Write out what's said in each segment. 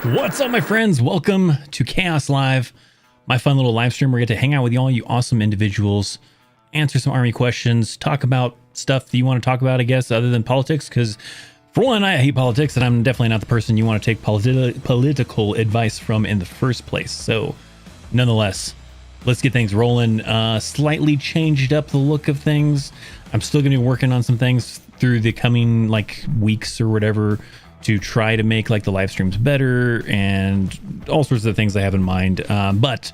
What's up, my friends? Welcome to Chaos Live, my fun little live stream where we get to hang out with all you awesome individuals, answer some army questions, talk about stuff that you want to talk about, I guess, other than politics, because for one, I hate politics, and I'm definitely not the person you want to take political advice from in the first place. So, nonetheless, let's get things rolling. Slightly changed up the look of things. I'm still going to be working on some things through the coming weeks or whatever to try to make the live streams better and all sorts of things I have in mind. But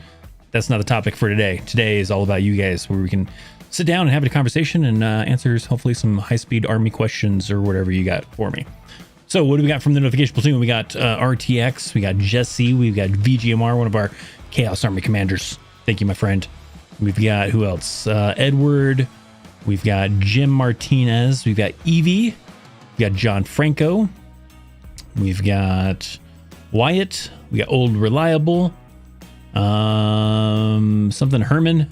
that's not the topic for today. Today is all about you guys, where we can sit down and have a conversation and answers hopefully some high-speed army questions or whatever you got for me. So what do we got from the notification platoon? We got RTX, we got Jesse, we've got VGMR, one of our Chaos Army commanders. Thank you, my friend. We've got, who else? Edward. We've got Jim Martinez. We've got Evie. We've got John Franco. We've got Wyatt. We got Old Reliable. Something Herman.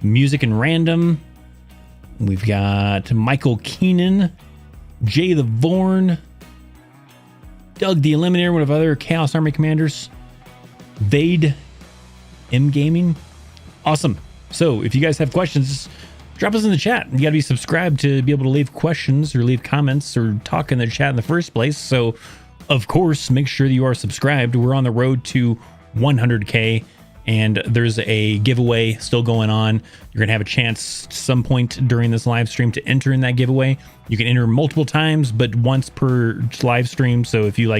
Music and Random. We've got Michael Keenan. Jay the Vorn. Doug the Eliminator, one of our other Chaos Army commanders. Vade M Gaming. Awesome. So if you guys have questions, just drop us in the chat. You got to be subscribed to be able to leave questions or leave comments or talk in the chat in the first place. So of course, make sure that you are subscribed. We're on the road to 100K and there's a giveaway still going on. You're going to have a chance some point during this live stream to enter in that giveaway. You can enter multiple times, but once per live stream. So if you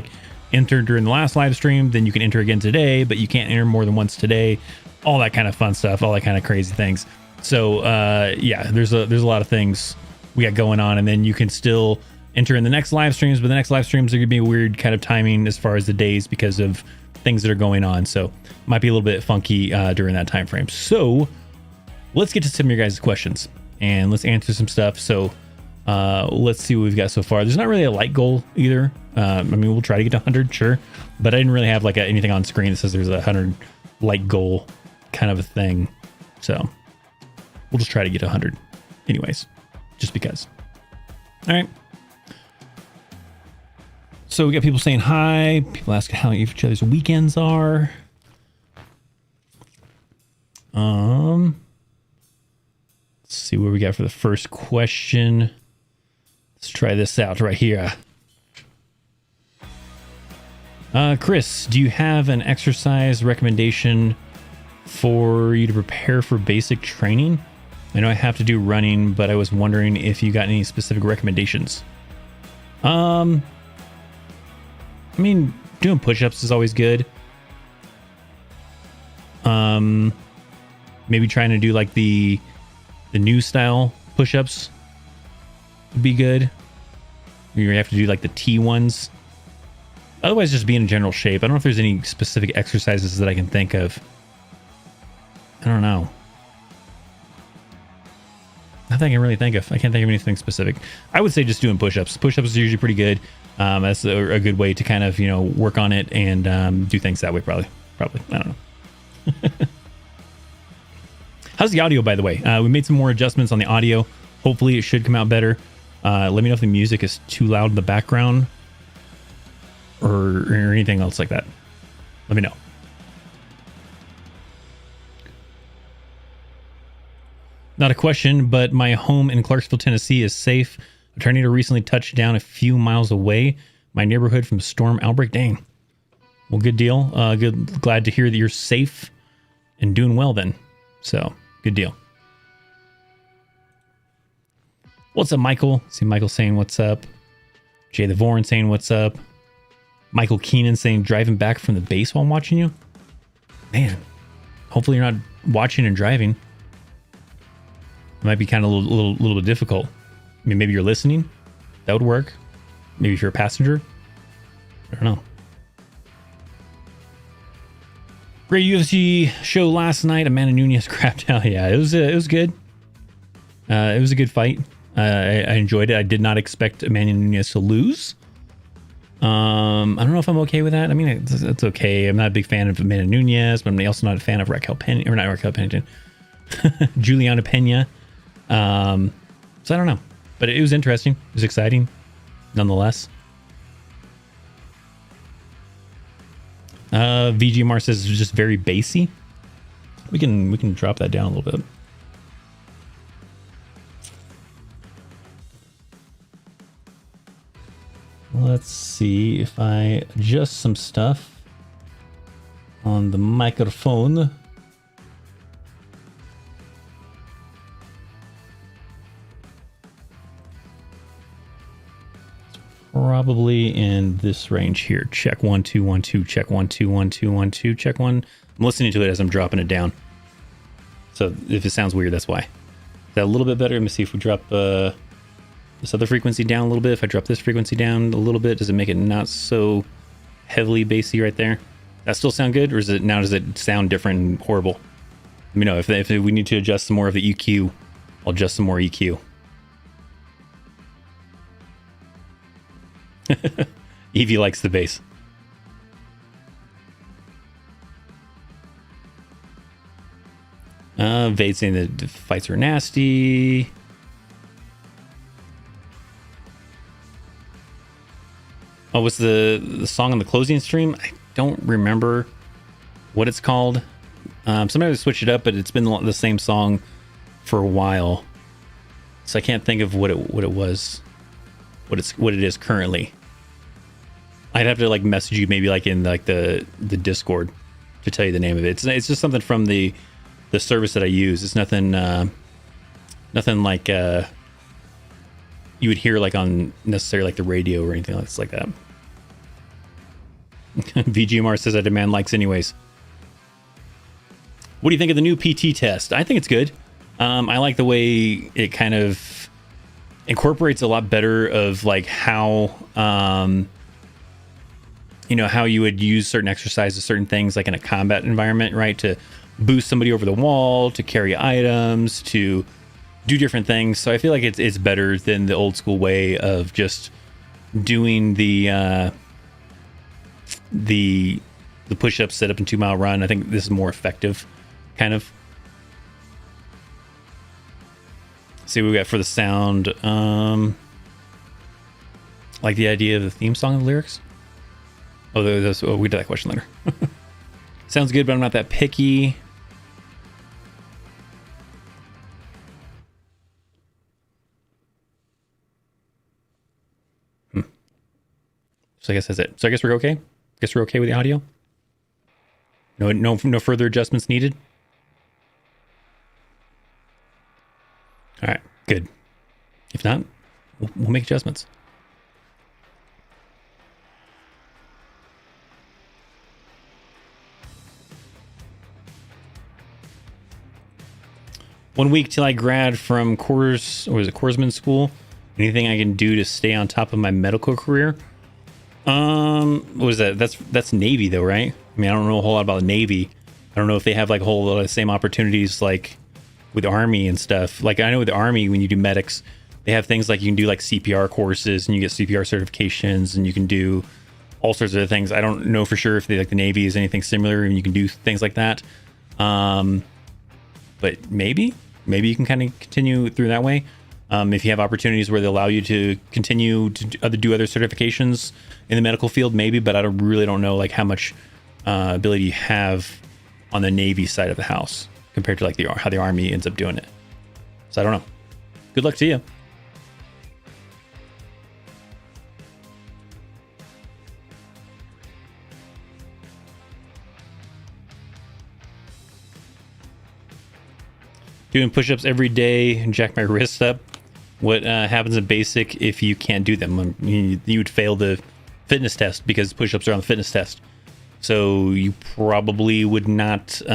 entered during the last live stream, then you can enter again today, but you can't enter more than once today. All that kind of fun stuff, all that kind of crazy things. So yeah, there's a lot of things we got going on, and then you can still enter in the next live streams, but the next live streams are gonna be a weird kind of timing as far as the days because of things that are going on. So might be a little bit funky during that time frame. So let's get to some of your guys' questions and let's answer some stuff. So let's see what we've got so far. There's not really a light goal either. I mean, we'll try to get to 100, sure, but I didn't really have anything on screen that says there's a 100 light goal kind of a thing. So we'll just try to get 100 anyways, just because. All right. So we got people saying hi, people asking how each other's weekends are. Let's see what we got for the first question. Let's try this out right here. Chris, do you have an exercise recommendation for you to prepare for basic training? I know I have to do running, but I was wondering if you got any specific recommendations. I mean, doing push-ups is always good. Maybe trying to do the new style push-ups would be good. You have to do the T ones. Otherwise, just be in general shape. I don't know if there's any specific exercises that I can think of. I don't know. Nothing I can really think of. I can't think of anything specific. I would say just doing push-ups. Push-ups is usually pretty good. That's a good way to kind of, work on it and do things that way, probably. I don't know. How's the audio, by the way? We made some more adjustments on the audio. Hopefully it should come out better. Let me know if the music is too loud in the background or anything else like that. Let me know. Not a question, but my home in Clarksville, Tennessee is safe. A tornado recently touched down a few miles away. My neighborhood from storm outbreak. Dang. Well, good deal. Glad to hear that you're safe and doing well then. So, good deal. What's up, Michael? See Michael saying what's up. Jay the Vorn saying what's up. Michael Keenan saying driving back from the base while I'm watching you. Man, hopefully you're not watching and driving. It might be kind of a little bit difficult. I mean, maybe you're listening. That would work. Maybe if you're a passenger. I don't know. Great UFC show last night. Amanda Nunes crapped out. Yeah, it was good. It was a good fight. I enjoyed it. I did not expect Amanda Nunes to lose. I don't know if I'm okay with that. I mean, it's okay. I'm not a big fan of Amanda Nunes, but I'm also not a fan of Raquel Pennington, or not Raquel Pennington, Juliana Pena. So I don't know, but it was interesting. It was exciting, nonetheless. VGMR says it's just very bassy. We can drop that down a little bit. Let's see if I adjust some stuff on the microphone. Probably in this range here. Check 1 2 1 2. Check 1 2 1 2 1 2. Check 1. I'm listening to it as I'm dropping it down. So if it sounds weird, that's why. Is that a little bit better? Let me see if we drop this other frequency down a little bit. If I drop this frequency down a little bit, does it make it not so heavily bassy right there? That still sound good, or does it sound different and horrible? Let me know if we need to adjust some more of the EQ. I'll adjust some more EQ. Evie likes the bass. Vade saying that the fights are nasty. Oh, was the song on the closing stream? I don't remember what it's called. Sometimes I switch it up, but it's been the same song for a while, so I can't think of what it was, what it is currently. I'd have to like message you maybe like in like the Discord to tell you the name of it. It's just something from the service that I use. It's nothing like you would hear like on necessarily like the radio or anything else like that. VGMR says I demand likes anyways. What do you think of the new PT test? I think it's good. I like the way it kind of incorporates a lot better of like how how you would use certain exercises, certain things like in a combat environment, right? To boost somebody over the wall, to carry items, to do different things. So I feel like it's better than the old school way of just doing the push-up, sit up, and 2 mile run. I think this is more effective, kind of. See what we got for the sound. Like the idea of the theme song and the lyrics. We did that question later. Sounds good, but I'm not that picky. So I guess that's it. So I guess we're okay. I guess we're okay with the audio. No further adjustments needed. All right, good. If not, we'll make adjustments. One week till I grad from Corsman School. Anything I can do to stay on top of my medical career? What was that? That's Navy though, right? I mean, I don't know a whole lot about the Navy. I don't know if they have like a whole lot of the same opportunities like with the Army and stuff. Like I know with the Army, when you do medics, they have things like you can do like CPR courses and you get CPR certifications and you can do all sorts of other things. I don't know for sure if the Navy is anything similar and you can do things like that. But maybe you can kind of continue through that way. If you have opportunities where they allow you to continue to do other certifications in the medical field, maybe, but I really don't know like how much ability you have on the Navy side of the house compared to like how the Army ends up doing it. So I don't know. Good luck to you. Doing push-ups every day and jack my wrists up. What happens in basic if you can't do them? You would fail the fitness test because push-ups are on the fitness test. So you probably would not be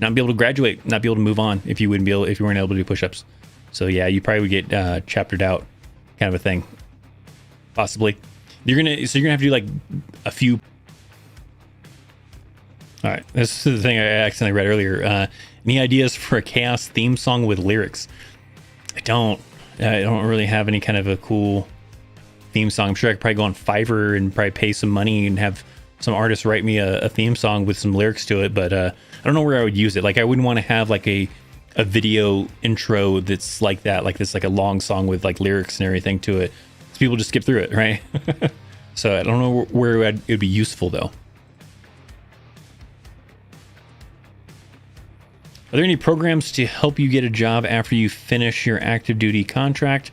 able to graduate, not be able to move on if you weren't able to do push-ups. So yeah, you probably would get chaptered out, kind of a thing. Possibly. You're gonna have to do like a few. All right, this is the thing I accidentally read earlier. Any ideas for a chaos theme song with lyrics? I don't really have any kind of a cool theme song. I'm sure I could probably go on Fiverr and probably pay some money and have some artists write me a theme song with some lyrics to it, but I don't know where I would use it. Like I wouldn't want to have like a video intro that's like that, like this, like a long song with like lyrics and everything to it. So people just skip through it, right? So I don't know where it would be useful though. Are there any programs to help you get a job after you finish your active duty contract?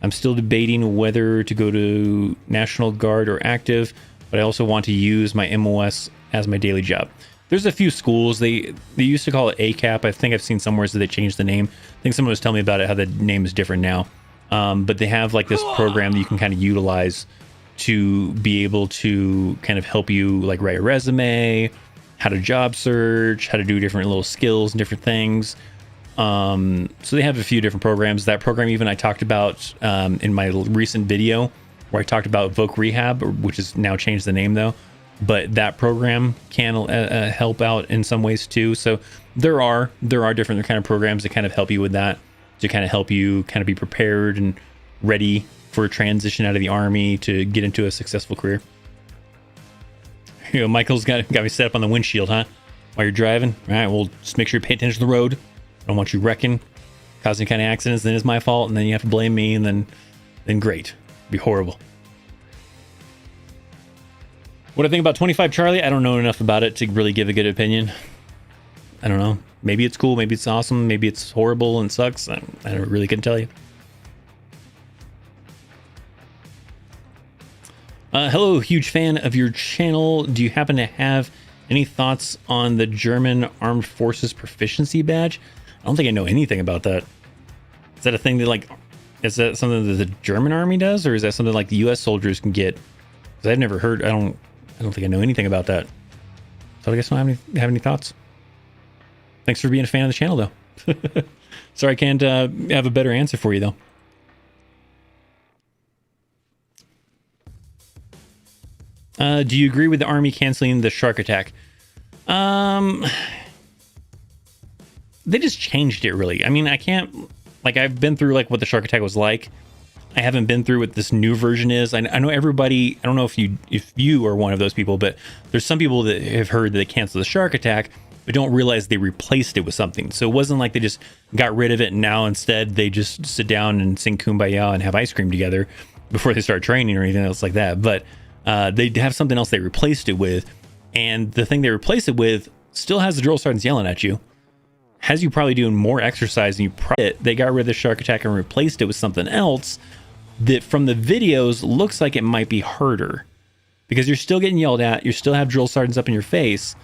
I'm still debating whether to go to National Guard or active, but I also want to use my MOS as my daily job. There's a few schools, they used to call it ACAP. I think I've seen somewhere that they changed the name. I think someone was telling me about it, how the name is different now. But they have like this program that you can kind of utilize to be able to kind of help you like write a resume, how to job search, how to do different little skills and different things. So they have a few different programs. That program even I talked about in my recent video where I talked about Voc Rehab, which is now changed the name though. But that program can help out in some ways too. So there are different kind of programs that kind of help you with that, to kind of help you kind of be prepared and ready for a transition out of the Army to get into a successful career. You know, Michael's got me set up on the windshield, huh? While you're driving. All right, well, just make sure you pay attention to the road. I don't want you wrecking, causing kind of accidents. Then it's my fault, and then you have to blame me, and then great. It'd be horrible. What I think about 25 Charlie, I don't know enough about it to really give a good opinion. I don't know. Maybe it's cool. Maybe it's awesome. Maybe it's horrible and sucks. I don't really can tell you. Hello, huge fan of your channel. Do you happen to have any thoughts on the German Armed Forces Proficiency Badge? I don't think I know anything about that. Is that a thing that like, is that something that the German Army does, or is that something like the U.S. soldiers can get? Because I've never heard. I don't think I know anything about that. So I guess I don't have any thoughts. Thanks for being a fan of the channel, though. Sorry I can't have a better answer for you, though. Do you agree with the Army canceling the shark attack? They just changed it, really. I mean, I can't... Like, I've been through, like, what the shark attack was like. I haven't been through what this new version is. I know everybody... I don't know if you are one of those people, but there's some people that have heard that they canceled the shark attack, but don't realize they replaced it with something. So it wasn't like they just got rid of it and now instead they just sit down and sing Kumbaya and have ice cream together before they start training or anything else like that. But they have something else they replaced it with. And the thing they replaced it with still has the drill sergeants yelling at you. Has you probably doing more exercise than you probably... They got rid of the shark attack and replaced it with something else that from the videos looks like it might be harder. Because you're still getting yelled at. You still have drill sergeants up in your face.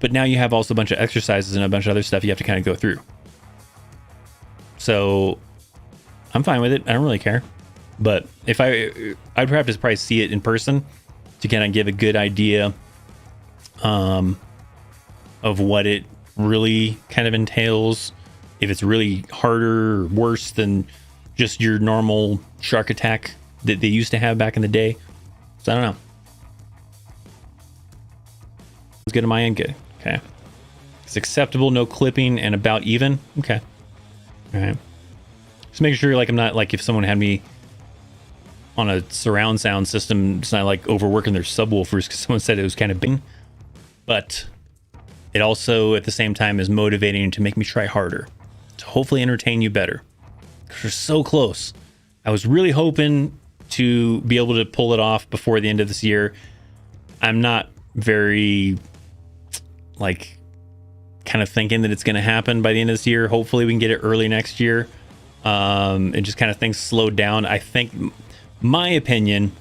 But now you have also a bunch of exercises and a bunch of other stuff you have to kind of go through. So I'm fine with it. I don't really care. But if I'd have to probably see it in person to kind of give a good idea of what it really kind of entails. If it's really harder or worse than just your normal shark attack that they used to have back in the day. So I don't know. It's good on my end. Good. Okay. It's acceptable, no clipping, and about even. Okay. All right. Just making sure, like, I'm not like if someone had me on a surround sound system, it's not like overworking their subwoofers because someone said it was kind of big. But it also, at the same time, is motivating to make me try harder to hopefully entertain you better. Because we're so close. I was really hoping to be able to pull it off before the end of this year. I'm not very... like kind of thinking that it's going to happen by the end of this year. Hopefully we can get it early next year. And just kind of things slowed down. I think my opinion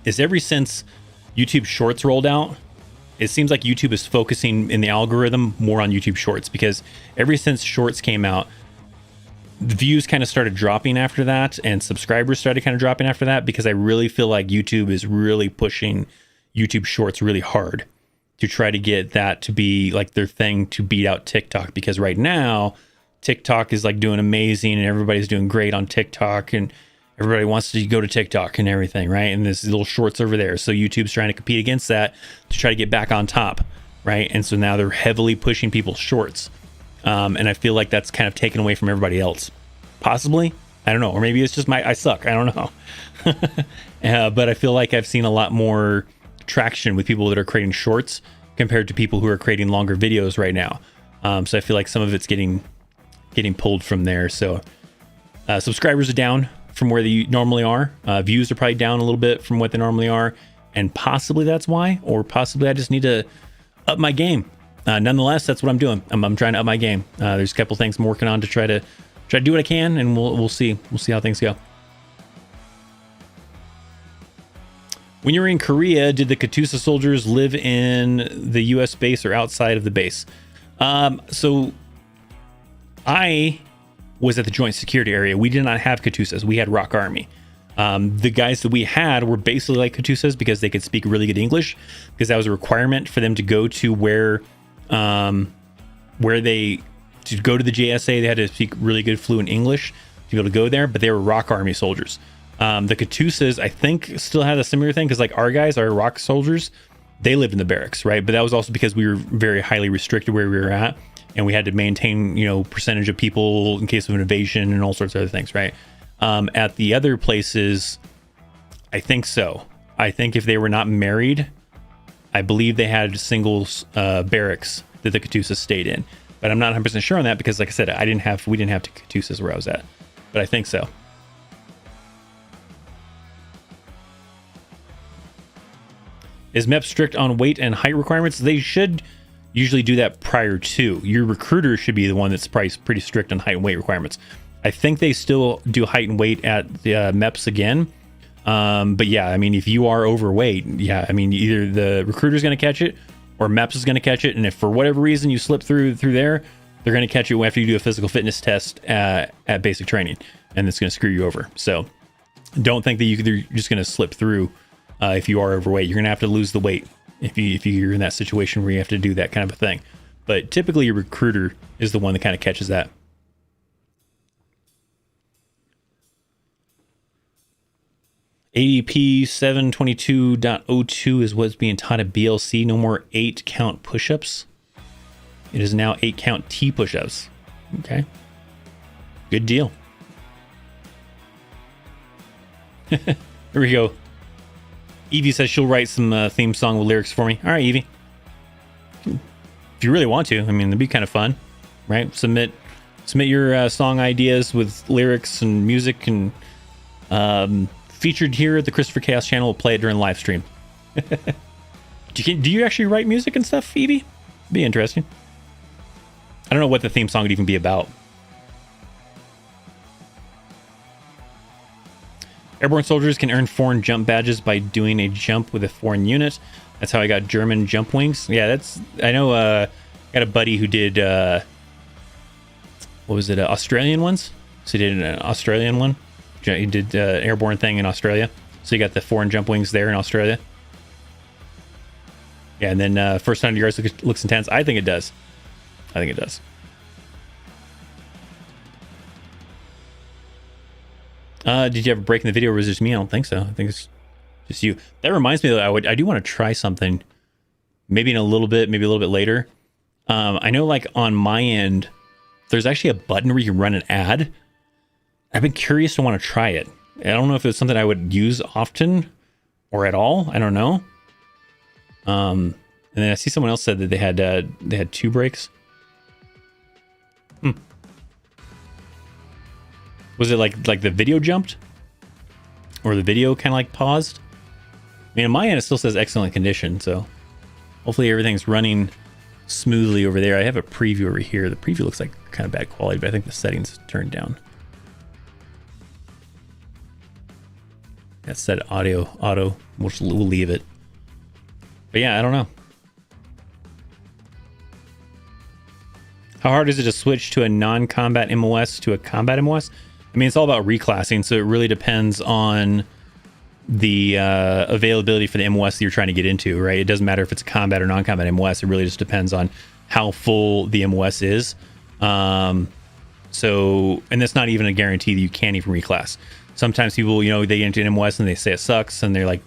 is ever since YouTube Shorts rolled out, it seems like YouTube is focusing in the algorithm more on YouTube Shorts, because ever since Shorts came out, the views kind of started dropping after that and subscribers started kind of dropping after that, because I really feel like YouTube is really pushing YouTube Shorts really hard to try to get that to be like their thing to beat out TikTok. Because right now TikTok is like doing amazing and everybody's doing great on TikTok and everybody wants to go to TikTok and everything, right? And there's little shorts over there. So YouTube's trying to compete against that to try to get back on top, right? And so now they're heavily pushing people's shorts. And I feel like that's kind of taken away from everybody else. Possibly. I don't know. Or maybe it's just I suck. I don't know. But I feel like I've seen a lot more traction with people that are creating shorts compared to people who are creating longer videos right now. So I feel like some of it's getting pulled from there. So subscribers are down from where they normally are. Views are probably down a little bit from what they normally are. And possibly that's why, or possibly I just need to up my game. nonetheless, that's what I'm doing. I'm trying to up my game. There's a couple things I'm working on to try to do what I can, and we'll see. We'll see how things go. When you were in Korea, did the Katusa soldiers live in the U.S. base or outside of the base? So I was at the Joint Security Area. We did not have Katusas. We had Rock Army. The guys that we had were basically like Katusas because they could speak really good English, because that was a requirement for them to go to where they to go to the JSA. They had to speak really good fluent English to be able to go there, but they were Rock Army soldiers. The Katusas, I think, still had a similar thing, because like our guys, our Rock soldiers, they lived in the barracks, right? But that was also because we were very highly restricted where we were at, and we had to maintain, percentage of people in case of an invasion and all sorts of other things, right? At the other places, I think so. I think if they were not married, I believe they had single barracks that the Katusas stayed in. But I'm not 100% sure on that, because like I said, we didn't have Katusas where I was at. But I think so. Is MEP strict on weight and height requirements? They should usually do that prior to. Your recruiter should be the one that's pretty strict on height and weight requirements. I think they still do height and weight at the MEPs again. But yeah, I mean, if you are overweight, yeah, I mean, either the recruiter's going to catch it or MEPs is going to catch it. And if for whatever reason you slip through there, they're going to catch you after you do a physical fitness test at basic training, and it's going to screw you over. So don't think that you're just going to slip through. If you are overweight, you're going to have to lose the weight if you're in that situation where you have to do that kind of a thing. But typically your recruiter is the one that kind of catches that. ADP 722.02 is what's being taught at BLC. No more 8 count push-ups. It is now 8 count T push-ups. Okay. Good deal. Here we go. Evie says she'll write some theme song with lyrics for me. All right, Evie. If you really want to, I mean, it'd be kind of fun, right? Submit your song ideas with lyrics and music, and featured here at the Christopher Chaos channel. We'll play it during the live stream. Do you actually write music and stuff, Evie? Be interesting. I don't know what the theme song would even be about. Airborne soldiers can earn foreign jump badges by doing a jump with a foreign unit. That's how I got German jump wings. Yeah, I know. I got a buddy who did what was it? Australian ones. So he did an Australian one. He did an airborne thing in Australia. So you got the foreign jump wings there in Australia. Yeah, and then first 100 yards looks intense. I think it does. Did you ever break in the video, or was it just me? I don't think so. I think it's just you. That reminds me that I do want to try something, maybe in a little bit, maybe a little bit later. I know, like on my end, there's actually a button where you can run an ad. I've been curious to want to try it. I don't know if it's something I would use often or at all. I don't know. And then I see someone else said that they had 2 breaks. Was it like the video jumped? Or the video kind of like paused? I mean, on my end, it still says excellent condition, so hopefully everything's running smoothly over there. I have a preview over here. The preview looks like kind of bad quality, but I think the settings turned down. That said auto. We'll leave it. But yeah, I don't know. How hard is it to switch to a non-combat MOS to a combat MOS? I mean, it's all about reclassing, so it really depends on the availability for the MOS that you're trying to get into, right? It doesn't matter if it's a combat or non-combat MOS. It really just depends on how full the MOS is. And that's not even a guarantee that you can't even reclass. Sometimes people, they get into an MOS and they say it sucks, and they're like,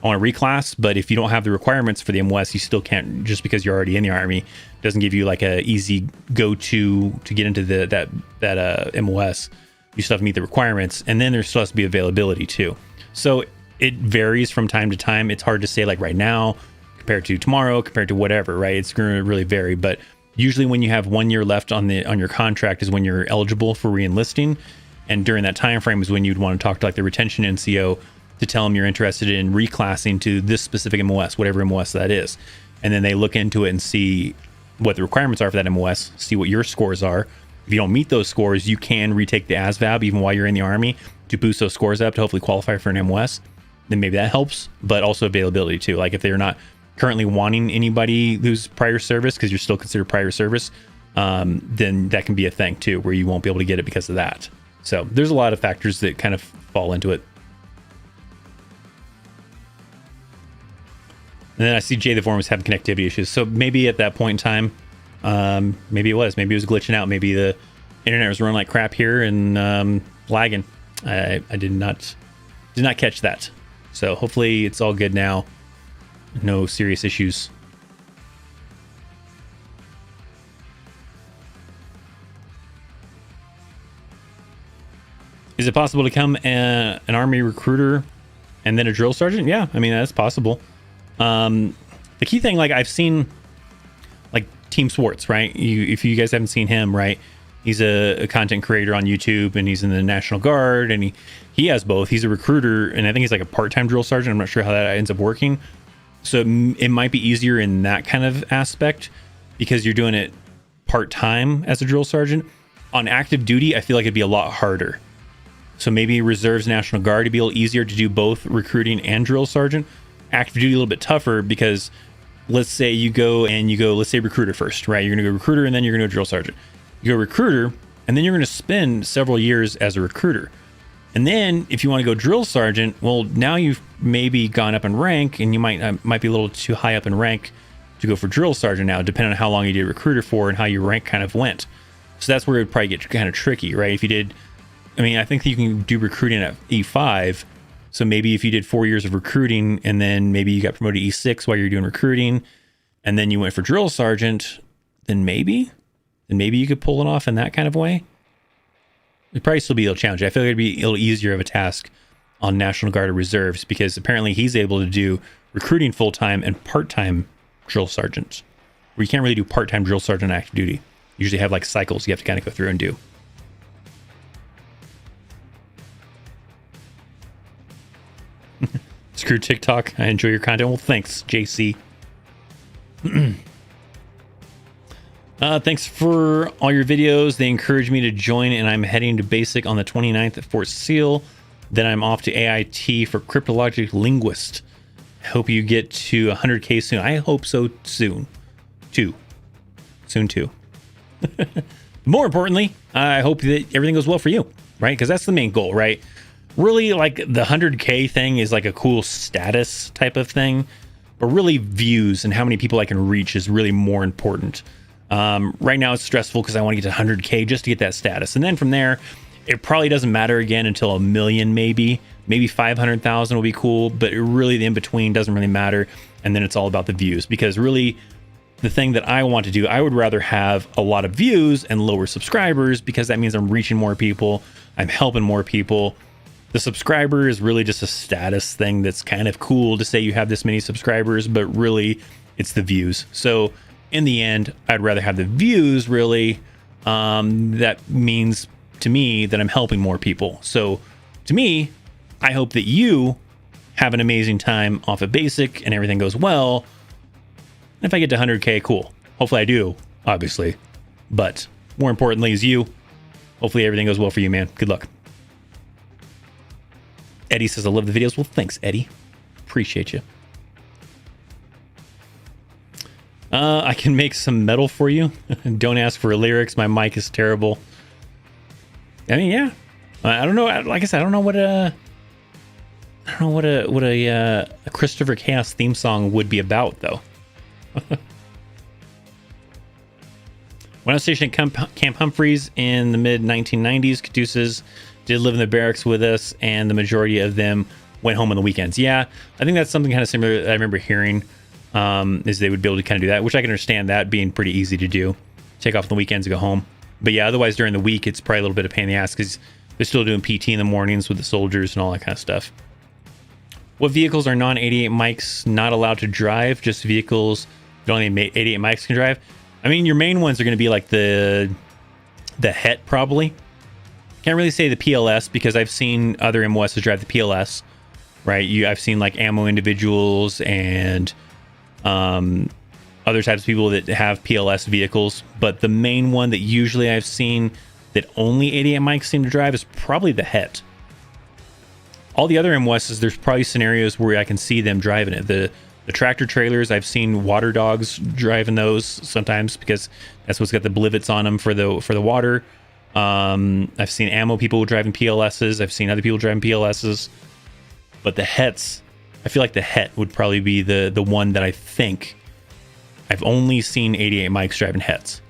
I want to reclass, but if you don't have the requirements for the MOS, you still can't, just because you're already in the Army, doesn't give you like a easy go-to to get into that MOS. You still have to meet the requirements, and then there still has to be availability too. So it varies from time to time. It's hard to say like right now compared to tomorrow, compared to whatever, right? It's going to really vary, but usually when you have 1 year left on your contract is when you're eligible for re-enlisting, and during that time frame is when you'd want to talk to like the retention NCO to tell them you're interested in reclassing to this specific MOS, whatever MOS that is. And then they look into it and see what the requirements are for that MOS, see what your scores are. If you don't meet those scores, you can retake the ASVAB even while you're in the Army to boost those scores up to hopefully qualify for an MOS. Then maybe that helps, but also availability too. Like if they're not currently wanting anybody who's prior service because you're still considered prior service, then that can be a thing too, where you won't be able to get it because of that. So there's a lot of factors that kind of fall into it. And then I see Jay the Vorm was having connectivity issues. So maybe at that point in time, maybe it was glitching out. Maybe the internet was running like crap here and lagging. I did not catch that. So hopefully it's all good now. No serious issues. Is it possible to become an Army recruiter and then a drill sergeant? Yeah, I mean, that's possible. The key thing, like I've seen like Team Swartz, right? If you guys haven't seen him, right? He's a content creator on YouTube and he's in the National Guard and he has both. He's a recruiter and I think he's like a part-time drill sergeant. I'm not sure how that ends up working. So it might be easier in that kind of aspect because you're doing it part-time as a drill sergeant. On active duty, I feel like it'd be a lot harder. So maybe reserves, National Guard to be a little easier to do both recruiting and drill sergeant. Active duty a little bit tougher because let's say you go, let's say recruiter first, right? You're going to go recruiter and then you're going to go drill sergeant. You go recruiter and then you're going to spend several years as a recruiter. And then if you want to go drill sergeant, well, now you've maybe gone up in rank and you might be a little too high up in rank to go for drill sergeant now, depending on how long you did recruiter for and how your rank kind of went. So that's where it would probably get kind of tricky, right? If you did, I mean, I think you can do recruiting at E5. So maybe if you did 4 years of recruiting and then maybe you got promoted to E6 while you're doing recruiting and then you went for drill sergeant, then maybe you could pull it off in that kind of way. It'd probably still be a little challenging. I feel like it'd be a little easier of a task on National Guard or reserves because apparently he's able to do recruiting full-time and part-time drill sergeant, where you can't really do part-time drill sergeant active duty. You usually have like cycles you have to kind of go through and do. Screw TikTok. I enjoy your content. Well, thanks, JC. Thanks for all your videos. They encourage me to join, and I'm heading to basic on the 29th at Fort Seal. Then I'm off to AIT for cryptologic linguist. I hope you get to 100K soon. I hope so soon. Soon too. More importantly, I hope that everything goes well for you, right? Because that's the main goal, right? Really, like the 100K thing is like a cool status type of thing, but really views and how many people I can reach is really more important. Right now it's stressful because I want to get to 100K just to get that status. And then from there, it probably doesn't matter again until 1 million, maybe 500,000 will be cool, but really the in between doesn't really matter. And then it's all about the views, because really the thing that I want to do, I would rather have a lot of views and lower subscribers, because that means I'm reaching more people. I'm helping more people. The subscriber is really just a status thing that's kind of cool to say you have this many subscribers, but really it's the views. So in the end, I'd rather have the views, really. That means to me that I'm helping more people. So to me, I hope that you have an amazing time off of basic and everything goes well. And if I get to 100K, cool. Hopefully I do, obviously. But more importantly is you. Hopefully everything goes well for you, man. Good luck. Eddie says, I love the videos. Well, thanks, Eddie. Appreciate you. I can make some metal for you. Don't ask for lyrics. My mic is terrible. I mean, yeah. I don't know. Like I said, I don't know what a Christopher Chaos theme song would be about, though. When I was stationed at Camp Humphreys in the mid 1990s, Caduceus did live in the barracks with us, and the majority of them went home on the weekends. Yeah, I think that's something kind of similar that I remember hearing, is they would be able to kind of do that, which I can understand that being pretty easy to do. Take off on the weekends and go home. But yeah, otherwise during the week, it's probably a little bit of pain in the ass because they're still doing PT in the mornings with the soldiers and all that kind of stuff. What vehicles are non-88 mics not allowed to drive? Just vehicles that only 88 mics can drive? I mean, your main ones are going to be like the HET probably. Can't really say the PLS because I've seen other MOSs drive the PLS, right? I've seen like ammo individuals and other types of people that have PLS vehicles, but the main one that usually I've seen that only 88 mics seem to drive is probably the Het. All the other MOSs, there's probably scenarios where I can see them driving it. The tractor trailers, I've seen water dogs driving those sometimes because that's what's got the blivets on them for the water. I've seen ammo people driving PLSs. I've seen other people driving PLSs. But the Hets, I feel like the Het would probably be the one that I think I've only seen 88 mics driving Hets.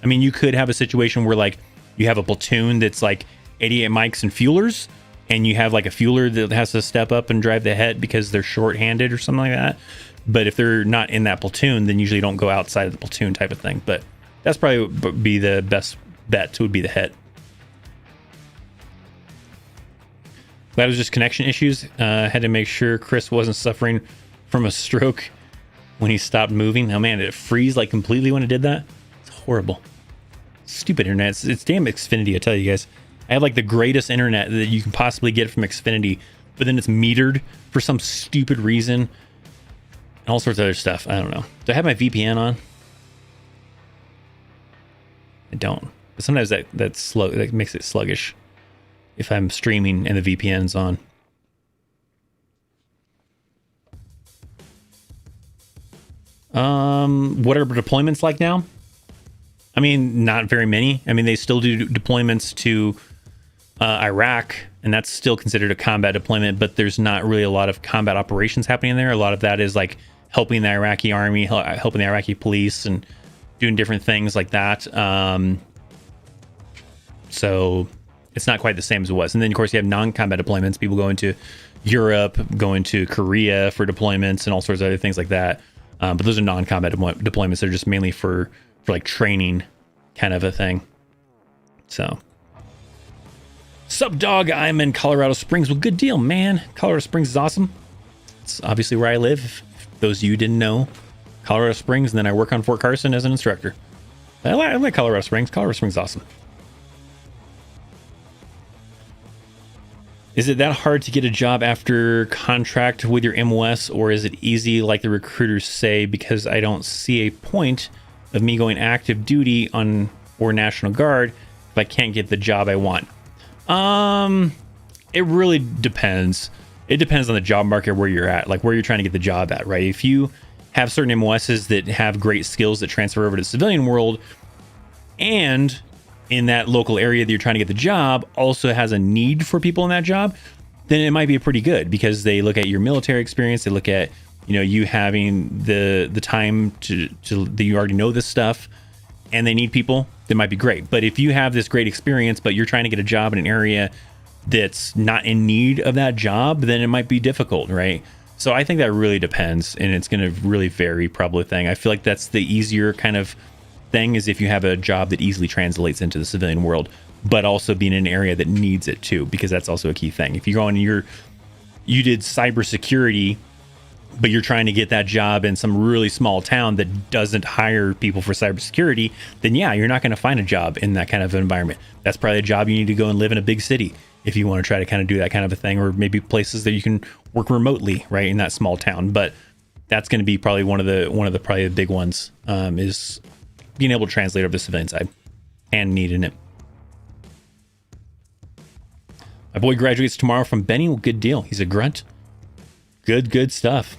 I mean, you could have a situation where like you have a platoon that's like 88 mics and fuelers, and you have like a fueler that has to step up and drive the Het because they're short-handed or something like that. But if they're not in that platoon, then usually don't go outside of the platoon type of thing. But that's probably would be the best bet, would be the Het. That was just connection issues. Had to make sure Chris wasn't suffering from a stroke when he stopped moving. Oh man, did it freeze like completely when it did that? It's horrible. Stupid internet. It's damn Xfinity, I tell you guys. I have like the greatest internet that you can possibly get from Xfinity, but then it's metered for some stupid reason. And all sorts of other stuff. I don't know. Do I have my VPN on? I don't. But sometimes that makes it sluggish if I'm streaming and the VPN's on. What are deployments like now? I mean, not very many. I mean, they still do deployments to Iraq, and that's still considered a combat deployment, but there's not really a lot of combat operations happening there. A lot of that is like helping the Iraqi army, helping the Iraqi police, and doing different things like that. So it's not quite the same as it was. And then, of course, you have non-combat deployments. People go into Europe, go into Korea for deployments, and all sorts of other things like that. But those are non-combat deployments. They're just mainly for like training kind of a thing. So, sup, dog? I'm in Colorado Springs. Well, good deal, man. Colorado Springs is awesome. It's obviously where I live. If those of you didn't know, Colorado Springs, and then I work on Fort Carson as an instructor. I like Colorado Springs. Colorado Springs is awesome. Is it that hard to get a job after contract with your MOS, or is it easy like the recruiters say? Because I don't see a point of me going active duty on or National Guard if I can't get the job I want. It really depends. It depends on the job market where you're at, like where you're trying to get the job at, right? If you have certain MOSs that have great skills that transfer over to the civilian world, and in that local area that you're trying to get the job also has a need for people in that job, then it might be pretty good because they look at your military experience. They look at, you know, you having the time to that you already know this stuff, and they need people. That might be great. But if you have this great experience, but you're trying to get a job in an area that's not in need of that job, then it might be difficult, right? So I think that really depends, and it's going to really vary probably thing. I feel like that's the easier kind of thing is if you have a job that easily translates into the civilian world, but also being in an area that needs it too, because that's also a key thing. If you go and you did cybersecurity, but you're trying to get that job in some really small town that doesn't hire people for cybersecurity, then yeah, you're not going to find a job in that kind of environment. That's probably a job you need to go and live in a big city if you want to try to kind of do that kind of a thing, or maybe places that you can work remotely, right, in that small town. But that's going to be probably one of the probably the big ones, is being able to translate over the civilian side and needing it. My boy graduates tomorrow from Benny. Well, good deal. He's a grunt. Good stuff.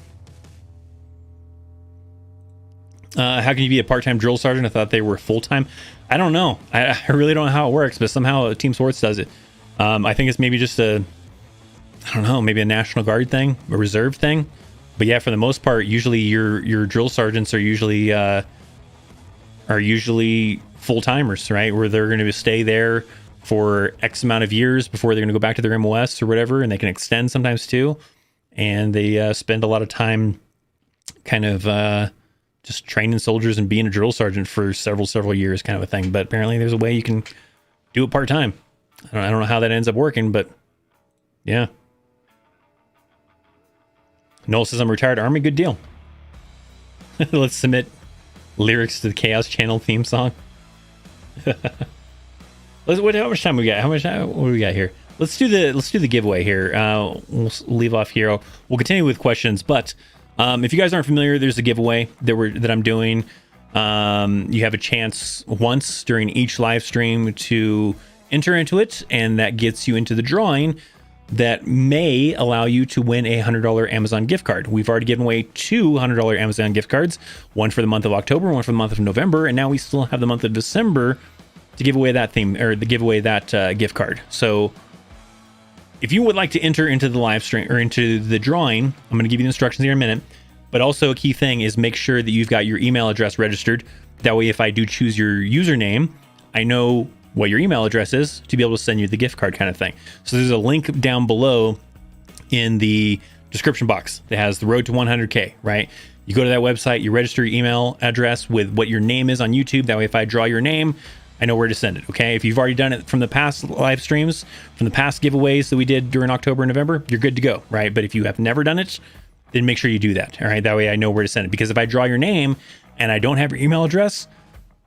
How can you be a part-time drill sergeant? I thought they were full-time. I don't know. I really don't know how it works, but somehow Team Sports does it. I think it's maybe just maybe a National Guard thing, a reserve thing. But yeah, for the most part, usually your drill sergeants are usually full-timers, right? Where they're going to stay there for X amount of years before they're going to go back to their MOS or whatever, and they can extend sometimes too. And they spend a lot of time kind of just training soldiers and being a drill sergeant for several years, kind of a thing. But apparently there's a way you can do it part-time. I don't know how that ends up working, but yeah. Noel says, I'm retired Army. Good deal. Let's submit lyrics to the Chaos Channel theme song. How much time we got? What do we got here? Let's do the giveaway here. We'll leave off here. We'll continue with questions, but If you guys aren't familiar, there's a giveaway that I'm doing. You have a chance once during each live stream to enter into it, and that gets you into the drawing that may allow you to win a $100 Amazon gift card. We've already given away two $100 Amazon gift cards, one for the month of October, one for the month of November, and now we still have the month of December to give away that gift card. So if you would like to enter into the live stream or into the drawing, I'm going to give you the instructions here in a minute. But also a key thing is make sure that you've got your email address registered. That way, if I do choose your username, I know what your email address is to be able to send you the gift card kind of thing. So there's a link down below in the description box that has the road to 100K, right? You go to that website, you register your email address with what your name is on YouTube. That way, if I draw your name, I know where to send it, okay? If you've already done it from the past live streams, from the past giveaways that we did during October and November, you're good to go, right? But if you have never done it, then make sure you do that, all right? That way I know where to send it. Because if I draw your name and I don't have your email address,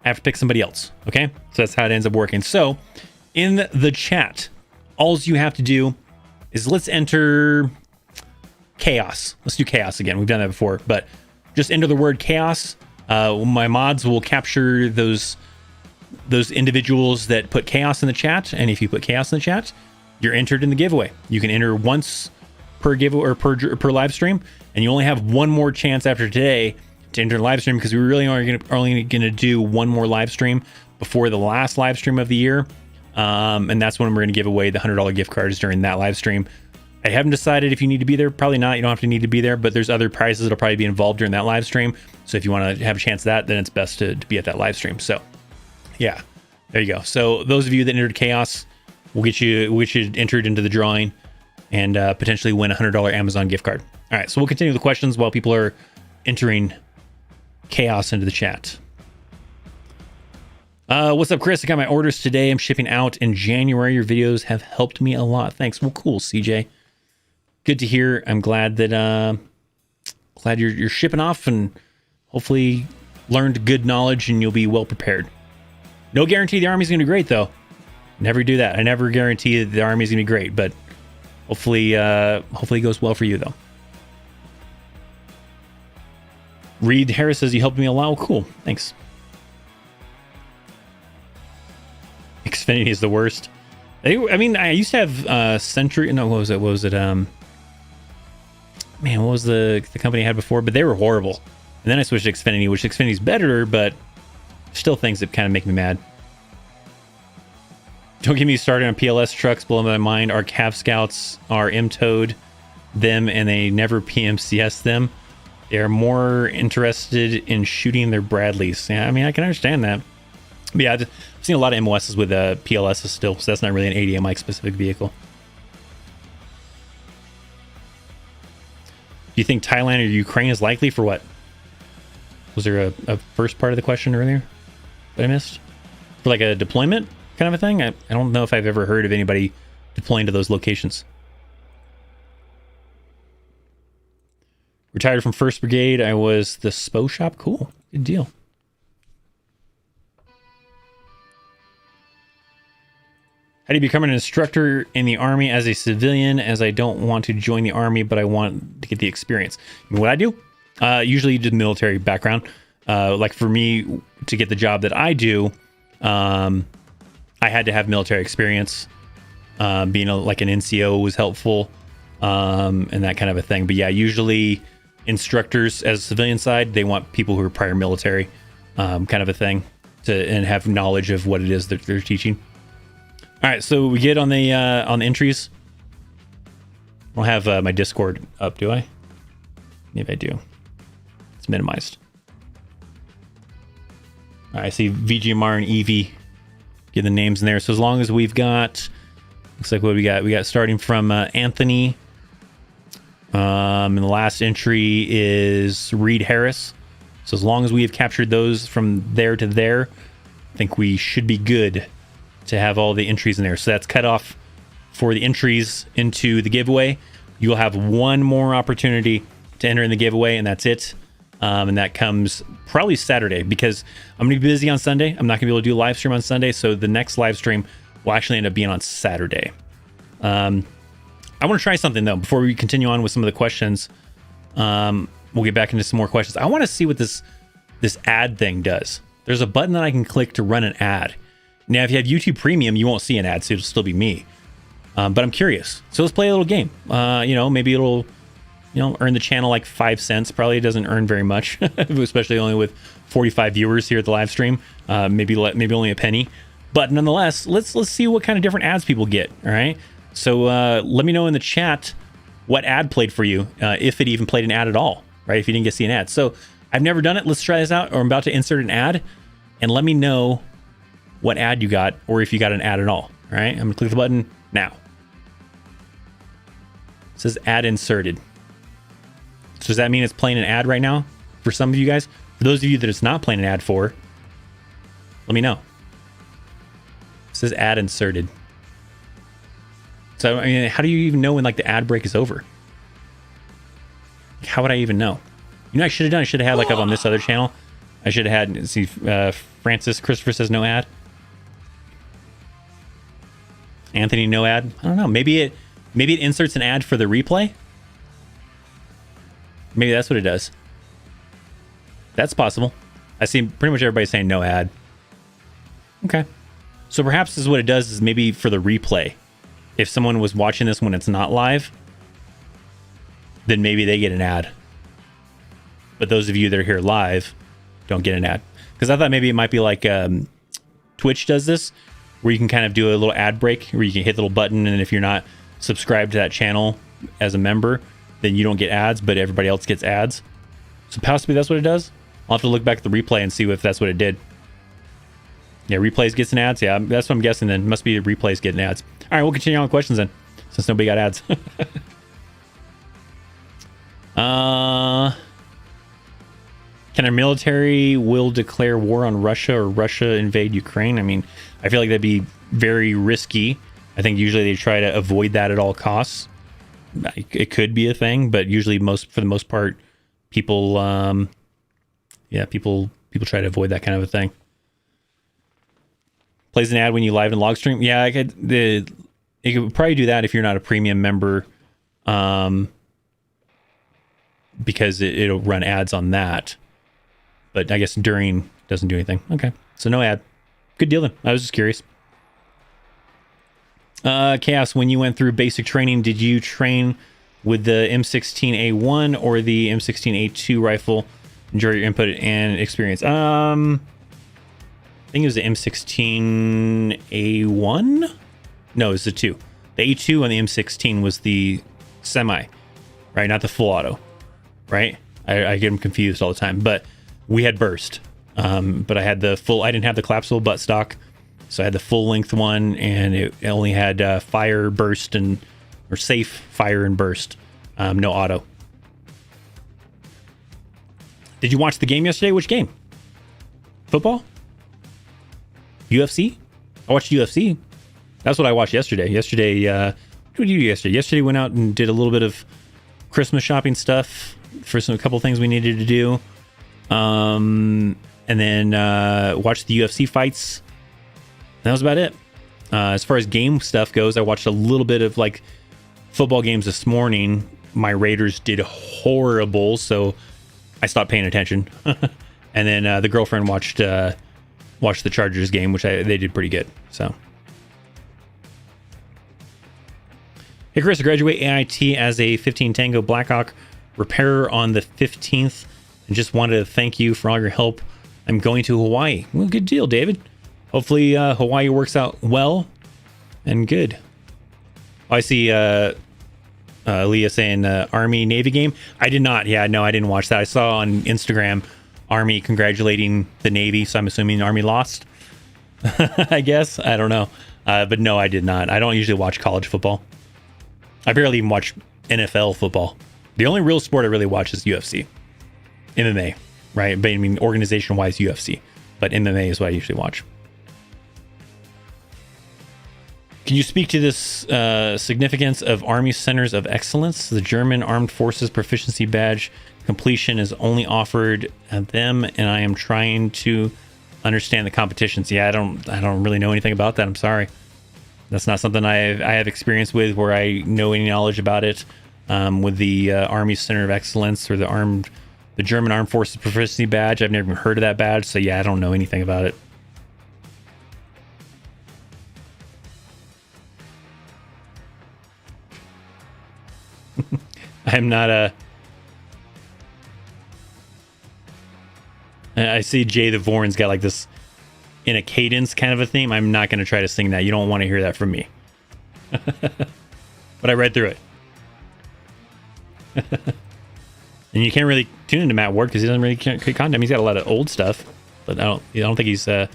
I have to pick somebody else, okay? So that's how it ends up working. So in the chat, all you have to do is let's enter chaos. Let's do chaos again. We've done that before, but just enter the word chaos. My mods will capture those individuals that put chaos in the chat. And if you put chaos in the chat, you're entered in the giveaway. You can enter once per giveaway or per live stream, and you only have one more chance after today to enter live stream, because we really are only going to do one more live stream before the last live stream of the year, and that's when we're going to give away the $100 gift cards during that live stream. I haven't decided if you need to be there. Probably not. You don't have to need to be there, but there's other prizes that'll probably be involved during that live stream. So if you want to have a chance at that, then it's best to be at that live stream. So yeah, there you go. So those of you that entered chaos, we'll get you entered into the drawing and potentially win a $100 Amazon gift card. All right, so we'll continue the questions while people are entering chaos into the chat. What's up, Chris? I got my orders today. I'm shipping out in January. Your videos have helped me a lot. Thanks. Well, cool, CJ. Good to hear. I'm glad that glad you're shipping off and hopefully learned good knowledge and you'll be well prepared. No guarantee the Army's gonna be great though. Never do that. I never guarantee that the Army's gonna be great, but hopefully it goes well for you though. Reed Harris says you helped me a lot. Oh, cool. Thanks. Xfinity is the worst. I mean, I used to have Century. No, what was it? Man, what was the company I had before? But they were horrible. And then I switched to Xfinity, which Xfinity's better, but still things that kind of make me mad. Don't get me started on PLS trucks. Blow my mind. Our Cav Scouts are M-towed them, and they never PMCS them. They are more interested in shooting their Bradleys. Yeah, I mean, I can understand that. But yeah, I've seen a lot of MOSs with PLSs still, so that's not really an ADMI specific vehicle. Do you think Thailand or Ukraine is likely for what? Was there a first part of the question earlier that I missed? For like a deployment kind of a thing? I don't know if I've ever heard of anybody deploying to those locations. Retired from 1st Brigade. I was the SPO shop. Cool. Good deal. How do you become an instructor in the Army as a civilian? As I don't want to join the Army, but I want to get the experience. And what I do? Usually do the military background. Like for me, to get the job that I do, I had to have military experience. Being like an NCO was helpful, and that kind of a thing. But yeah, usually instructors as a civilian side, they want people who are prior military, kind of a thing, and have knowledge of what it is that they're teaching. All right, so we get on the entries. I don't have my Discord up, do I? Maybe I do. It's minimized. All right, I see VGMR and Evie. Get the names in there. So as long as we've got, looks like what we got starting from Anthony. And the last entry is Reed Harris. So as long as we have captured those from there to there, I think we should be good to have all the entries in there. So that's cut off for the entries into the giveaway. You'll have one more opportunity to enter in the giveaway, and that's it. And that comes probably Saturday, because I'm going to be busy on Sunday. I'm not going to be able to do a live stream on Sunday, so the next live stream will actually end up being on Saturday. I want to try something, though, before we continue on with some of the questions. we'll get back into some more questions. I want to see what this ad thing does. There's a button that I can click to run an ad. Now, if you have YouTube Premium, you won't see an ad, so it'll still be me. But I'm curious. So let's play a little game. Maybe it'll, earn the channel like 5 cents. Probably doesn't earn very much, especially only with 45 viewers here at the live stream. Maybe only a penny. But nonetheless, let's see what kind of different ads people get. All right. So let me know in the chat what ad played for you, if it even played an ad at all. Right? If you didn't get to see an ad. So I've never done it. Let's try this out. Or I'm about to insert an ad, and let me know what ad you got, or if you got an ad at all. All right. I'm gonna click the button now. It says ad inserted. So does that mean it's playing an ad right now for some of you guys? For those of you that it's not playing an ad for, let me know. It says ad inserted. So, I mean, how do you even know when like the ad break is over? How would I even know? I should have had like up on this other channel. I should have had, see, Francis Christopher says no ad. Anthony, no ad. I don't know. Maybe it inserts an ad for the replay. Maybe that's what it does. That's possible. I see pretty much everybody saying no ad. Okay. So perhaps this is what it does is maybe for the replay. If someone was watching this when it's not live, then maybe they get an ad. But those of you that are here live don't get an ad. Because I thought maybe it might be like Twitch does this, where you can kind of do a little ad break, where you can hit the little button, and if you're not subscribed to that channel as a member, then you don't get ads, but everybody else gets ads. So possibly that's what it does. I'll have to look back at the replay and see if that's what it did. Yeah, replays gets an ads. Yeah, that's what I'm guessing then. Must be the replays getting ads. All right, we'll continue on with questions then, since nobody got ads. Can our military will declare war on Russia or Russia invade Ukraine? I mean, I feel like that'd be very risky. I think usually they try to avoid that at all costs. It could be a thing, but usually for the most part, people try to avoid that kind of a thing. Plays an ad when you live and log stream. Yeah, it could probably do that if you're not a premium member, because it'll run ads on that. But I guess during doesn't do anything. Okay, so no ad. Good deal then. I was just curious. Chaos, when you went through basic training, did you train with the M16A1 or the M16A2 rifle? Enjoy your input and experience. I think it was the M16A1. No, it was the 2. The A2 on the M16 was the semi, right? Not the full auto, right? I get them confused all the time. But we had burst. But I had the full. I didn't have the collapsible butt stock. So I had the full length one, and it only had fire, burst, or safe fire and burst. No auto. Did you watch the game yesterday? Which game? Football? UFC? I watched UFC. That's what I watched yesterday. What did we do yesterday? Yesterday went out and did a little bit of Christmas shopping stuff for a couple things we needed to do. And then watched the UFC fights. That was about it. As far as game stuff goes, I watched a little bit of like football games this morning. My Raiders did horrible, so I stopped paying attention. And then the girlfriend watched the Chargers game, which they did pretty good. So, hey Chris, I graduate AIT as a 15 Tango Blackhawk repairer on the 15th, and just wanted to thank you for all your help. I'm going to Hawaii. Well, good deal, David. Hopefully Hawaii works out well and good. I see Leah saying Army Navy game. I did not. Yeah, no, I didn't watch that. I saw on Instagram Army congratulating the Navy, so I'm assuming Army lost. I guess. I don't know. But no, I did not. I don't usually watch college football. I barely even watch NFL football. The only real sport I really watch is UFC. MMA, right? But I mean, organization-wise, UFC. But MMA is what I usually watch. Can you speak to this significance of Army Centers of Excellence? The German Armed Forces Proficiency Badge completion is only offered at them, and I am trying to understand the competitions. Yeah, I don't really know anything about that. I'm sorry. That's not something I have experience with, where I know any knowledge about it. With the Army Center of Excellence or the Armed The German Armed Forces Proficiency Badge. I've never even heard of that badge, so yeah, I don't know anything about it. I'm not a... I see Jay the Vorn's got like this in a cadence kind of a theme. I'm not going to try to sing that. You don't want to hear that from me. But I read through it. And you can't really tune into Matt Ward because he doesn't really create content. He's got a lot of old stuff, but I don't think he's going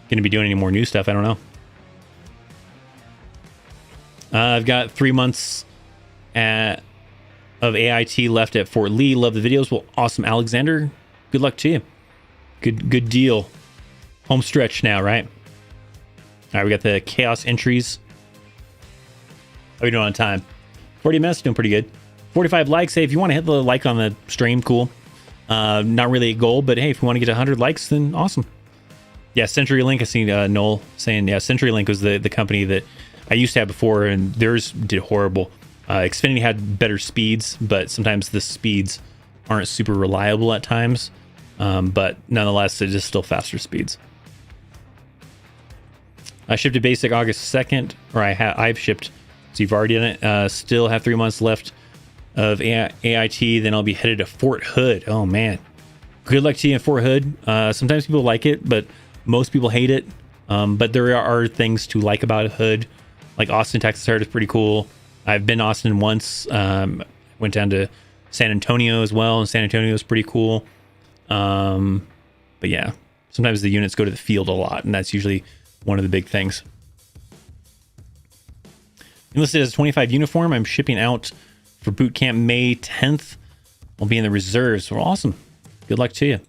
to be doing any more new stuff. I don't know. I've got 3 months of AIT left at Fort Lee. Love the videos. Well, awesome, Alexander. Good luck to you. Good deal. Home stretch now, right? All right, we got the chaos entries. How are we doing on time? 40 minutes, doing pretty good. 45 likes. Hey, if you want to hit the like on the stream, cool. Not really a goal, but hey, if you want to get 100 likes, then awesome. Yeah, CenturyLink. I see Noel saying, yeah, CenturyLink was the company that I used to have before, and theirs did horrible. Xfinity had better speeds, but sometimes the speeds aren't super reliable at times. But nonetheless, it is still faster speeds. I shipped to basic August 2nd, or I've shipped, so you've already done it. Still have 3 months left of AIT, then I'll be headed to Fort Hood. Oh man, good luck to you in Fort Hood. Sometimes people like it, but most people hate it. But there are things to like about Hood, like Austin, Texas Heart is pretty cool. I've been to Austin once. Went down to San Antonio as well, and San Antonio is pretty cool. But yeah, sometimes the units go to the field a lot, and that's usually one of the big things. Enlisted as a 25 uniform. I'm shipping out for boot camp May 10th. I'll be in the reserves. Well, awesome. Good luck to you.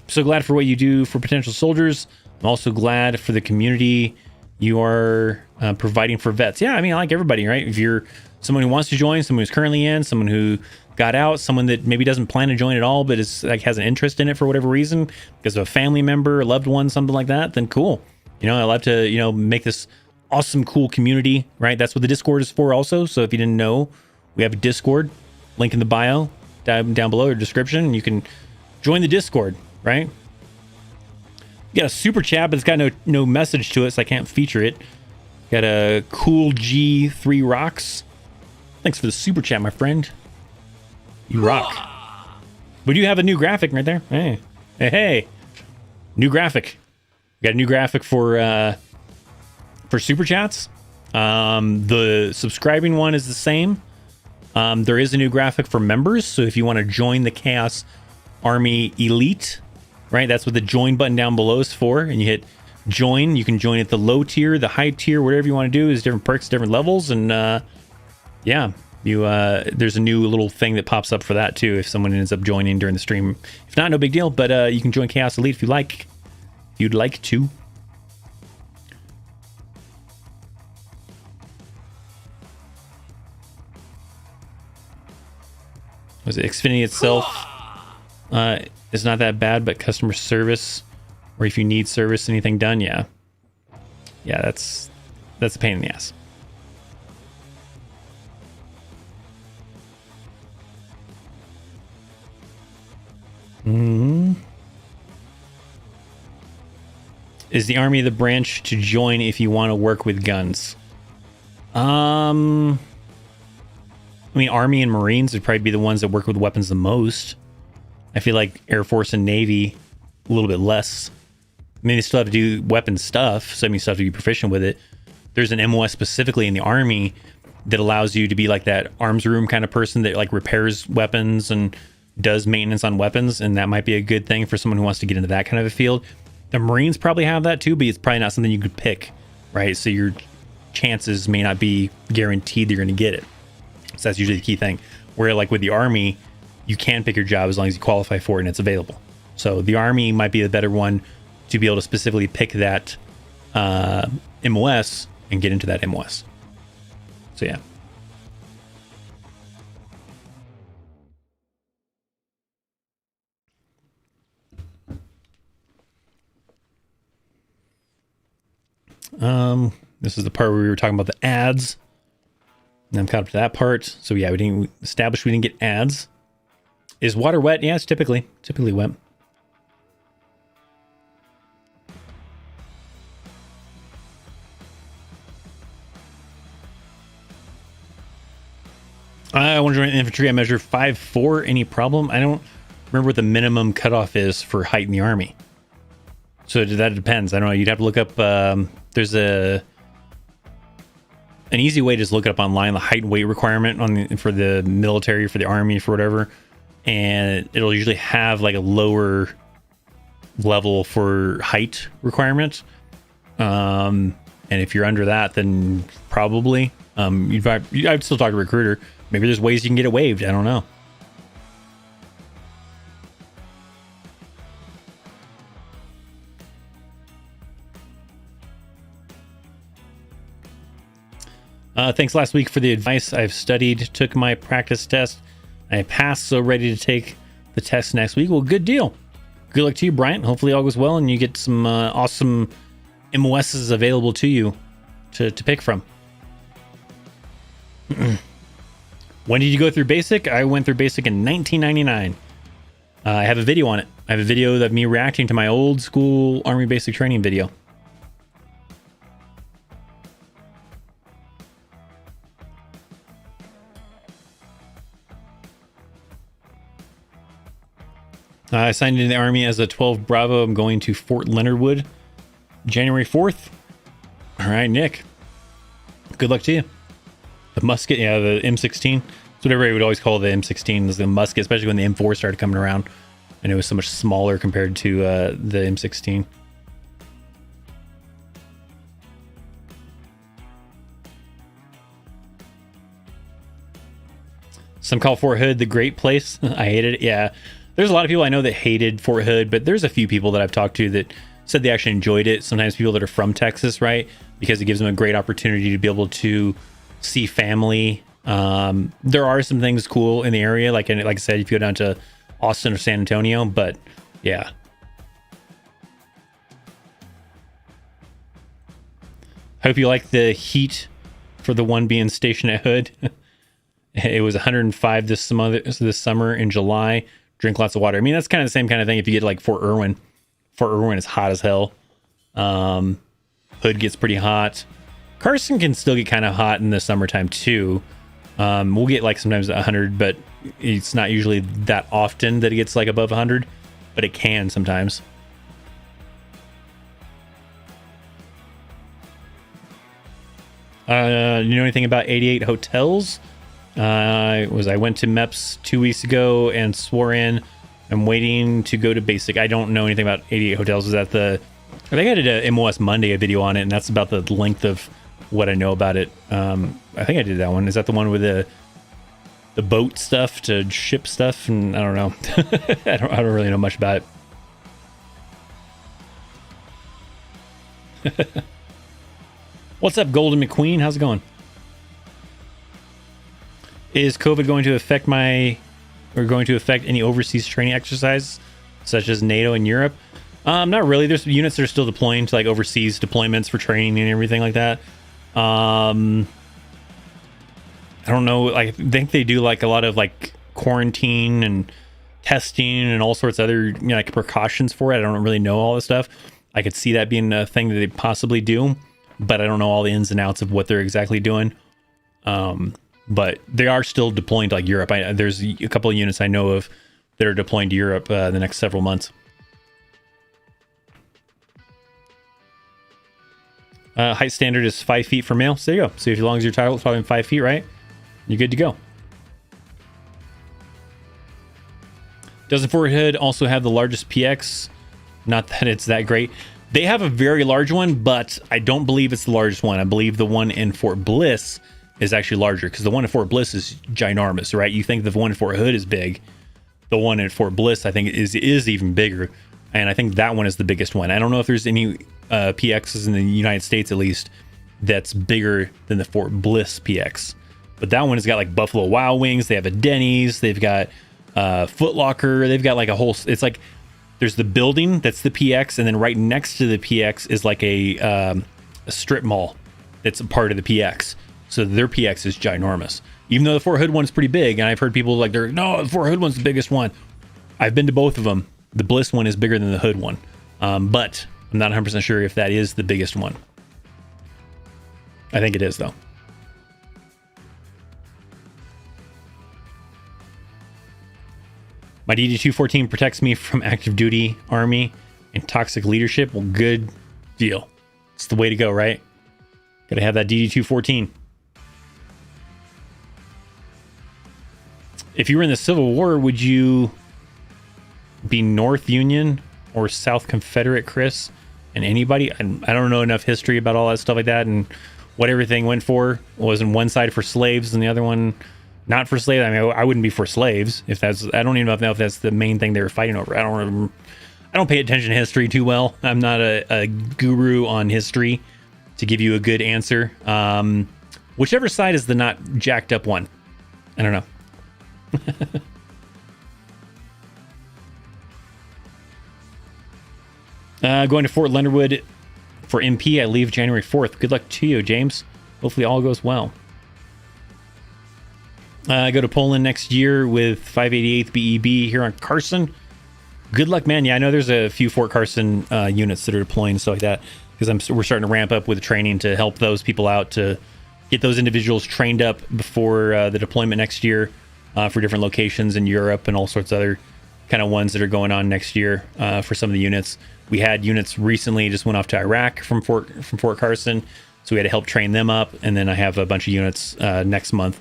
So glad for what you do for potential soldiers. I'm also glad for the community you are providing for vets. Yeah, I mean, I like everybody, right? If you're someone who wants to join, someone who's currently in, someone who got out, someone that maybe doesn't plan to join at all, but is like has an interest in it for whatever reason, because of a family member, a loved one, something like that, then cool. I love to, make this awesome, cool community, right? That's what the Discord is for also. So if you didn't know, we have a Discord, link in the bio down below or description, and you can join the Discord, right? You got a super chat, but it's got no message to it, so I can't feature it. Got a cool G3 rocks. Thanks for the super chat, my friend. You rock. But you have a new graphic right there. Hey. New graphic. We got a new graphic for super chats. The subscribing one is the same. There is a new graphic for members. So if you want to join the Chaos Army Elite, right? That's what the join button down below is for. And you hit join. You can join at the low tier, the high tier, whatever you want to do. There's different perks, different levels. And yeah, there's a new little thing that pops up for that too if someone ends up joining during the stream. If not, no big deal. But you can join Chaos Elite if you like. If you'd like to. Was it Xfinity itself? It's not that bad, but customer service, or if you need service, anything done, yeah, that's a pain in the ass. Is the Army the branch to join if you want to work with guns? I mean, Army and Marines would probably be the ones that work with weapons the most. I feel like Air Force and Navy a little bit less. I mean, they still have to do weapon stuff, so I mean, you still have to be proficient with it. There's an MOS specifically in the Army that allows you to be like that arms room kind of person that like repairs weapons and does maintenance on weapons, and that might be a good thing for someone who wants to get into that kind of a field. The Marines probably have that too, but it's probably not something you could pick, right? So your chances may not be guaranteed that you're going to get it. So that's usually the key thing. Where like with the Army, you can pick your job as long as you qualify for it and it's available. So the Army might be the better one to be able to specifically pick that MOS and get into that MOS. So yeah. This is the part where we were talking about the ads. I'm caught up to that part. So yeah, we didn't establish we didn't get ads. Is water wet? Yeah, it's typically wet. I want to join the infantry. I measure 5'4". Any problem? I don't remember what the minimum cutoff is for height in the army. So that depends. I don't know. You'd have to look up. There's an easy way to just look it up online, the height and weight requirement for the military, for the army, for whatever, and it'll usually have like a lower level for height requirement. And if you're under that, then probably I'd still talk to a recruiter. Maybe there's ways you can get it waived. I don't know. Thanks last week for the advice. I've studied, took my practice test. I passed, so ready to take the test next week. Well, good deal. Good luck to you, Bryant. Hopefully all goes well and you get some awesome MOSs available to you to pick from. When did you go through basic? I went through basic in 1999. I have a video on it. I have a video of me reacting to my old school Army basic training video. I signed into the Army as a 12 Bravo. I'm going to Fort Leonard Wood, January 4th. All right, Nick. Good luck to you. The musket, yeah, the M16. That's what everybody would always call the M16, is the musket, especially when the M4 started coming around. And it was so much smaller compared to the M16. Some call Fort Hood the great place. I hated it. Yeah. There's a lot of people I know that hated Fort Hood, but there's a few people that I've talked to that said they actually enjoyed it. Sometimes people that are from Texas, right? Because it gives them a great opportunity to be able to see family. There are some things cool in the area, like I said, if you go down to Austin or San Antonio, but yeah. Hope you like the heat for the one being stationed at Hood. It was 105 this summer in July. Drink lots of water. I mean, that's kind of the same kind of thing if you get to like Fort Irwin. Fort Irwin is hot as hell. Hood gets pretty hot. Carson can still get kind of hot in the summertime too. We'll get like sometimes 100, but it's not usually that often that it gets like above 100, but it can sometimes. You know anything about 88 hotels? I went to MEPS 2 weeks ago and swore in. I'm waiting to go to basic. I don't know anything about 88 hotels. I think I did a MOS Monday, a video on it, and that's about the length of what I know about it. I think I did that one. Is that the one with the boat stuff to ship stuff? And I don't know. I don't really know much about it. What's up, Golden McQueen? How's it going? Is COVID going to affect any overseas training exercises, such as NATO and Europe? Not really. There's units that are still deploying to like overseas deployments for training and everything like that. I don't know. I think they do like a lot of like quarantine and testing and all sorts of other like precautions for it. I don't really know all this stuff. I could see that being a thing that they possibly do, but I don't know all the ins and outs of what they're exactly doing. But they are still deploying to like Europe. There's a couple of units I know of that are deploying to Europe the next several months. Height standard is 5 feet for male. So there you go. So as long as your title is probably 5 feet, right? You're good to go. Doesn't Fort Hood also have the largest PX? Not that it's that great. They have a very large one, but I don't believe it's the largest one. I believe the one in Fort Bliss is actually larger, because the one in Fort Bliss is ginormous, right? You think the one in Fort Hood is big. The one in Fort Bliss, I think, is even bigger. And I think that one is the biggest one. I don't know if there's any PXs in the United States, at least, that's bigger than the Fort Bliss PX. But that one has got like Buffalo Wild Wings. They have a Denny's. They've got Foot Locker. They've got like a whole... It's like there's the building that's the PX, and then right next to the PX is like a strip mall that's a part of the PX. So their PX is ginormous. Even though the Fort Hood one is pretty big, and I've heard people like, no, the Fort Hood one's the biggest one. I've been to both of them. The Bliss one is bigger than the Hood one. But I'm not 100% sure if that is the biggest one. I think it is, though. My DD-214 protects me from active duty army and toxic leadership. Well, good deal. It's the way to go, right? Gotta have that DD-214. If you were in the Civil War, would you be North Union or South Confederate, Chris? And anybody? I don't know enough history about all that stuff like that and what everything went for. Wasn't one side for slaves and the other one not for slaves? I mean, I wouldn't be for slaves if that's. I don't even know if that's the main thing they were fighting over. I don't pay attention to history too well. I'm not a guru on history to give you a good answer. Whichever side is the not jacked up one. I don't know. Going to Fort Leonard Wood for MP. I leave January 4th. Good luck to you, James. Hopefully all goes well. I go to Poland next year with 588th BEB here on Carson. Good luck, man. Yeah, I know there's a few Fort Carson units that are deploying and stuff like that, because we're starting to ramp up with training to help those people out, to get those individuals trained up before the deployment next year for different locations in Europe and all sorts of other kind of ones that are going on next year for some of the units. We had units recently just went off to Iraq from Fort Carson, so we had to help train them up, and then I have a bunch of units next month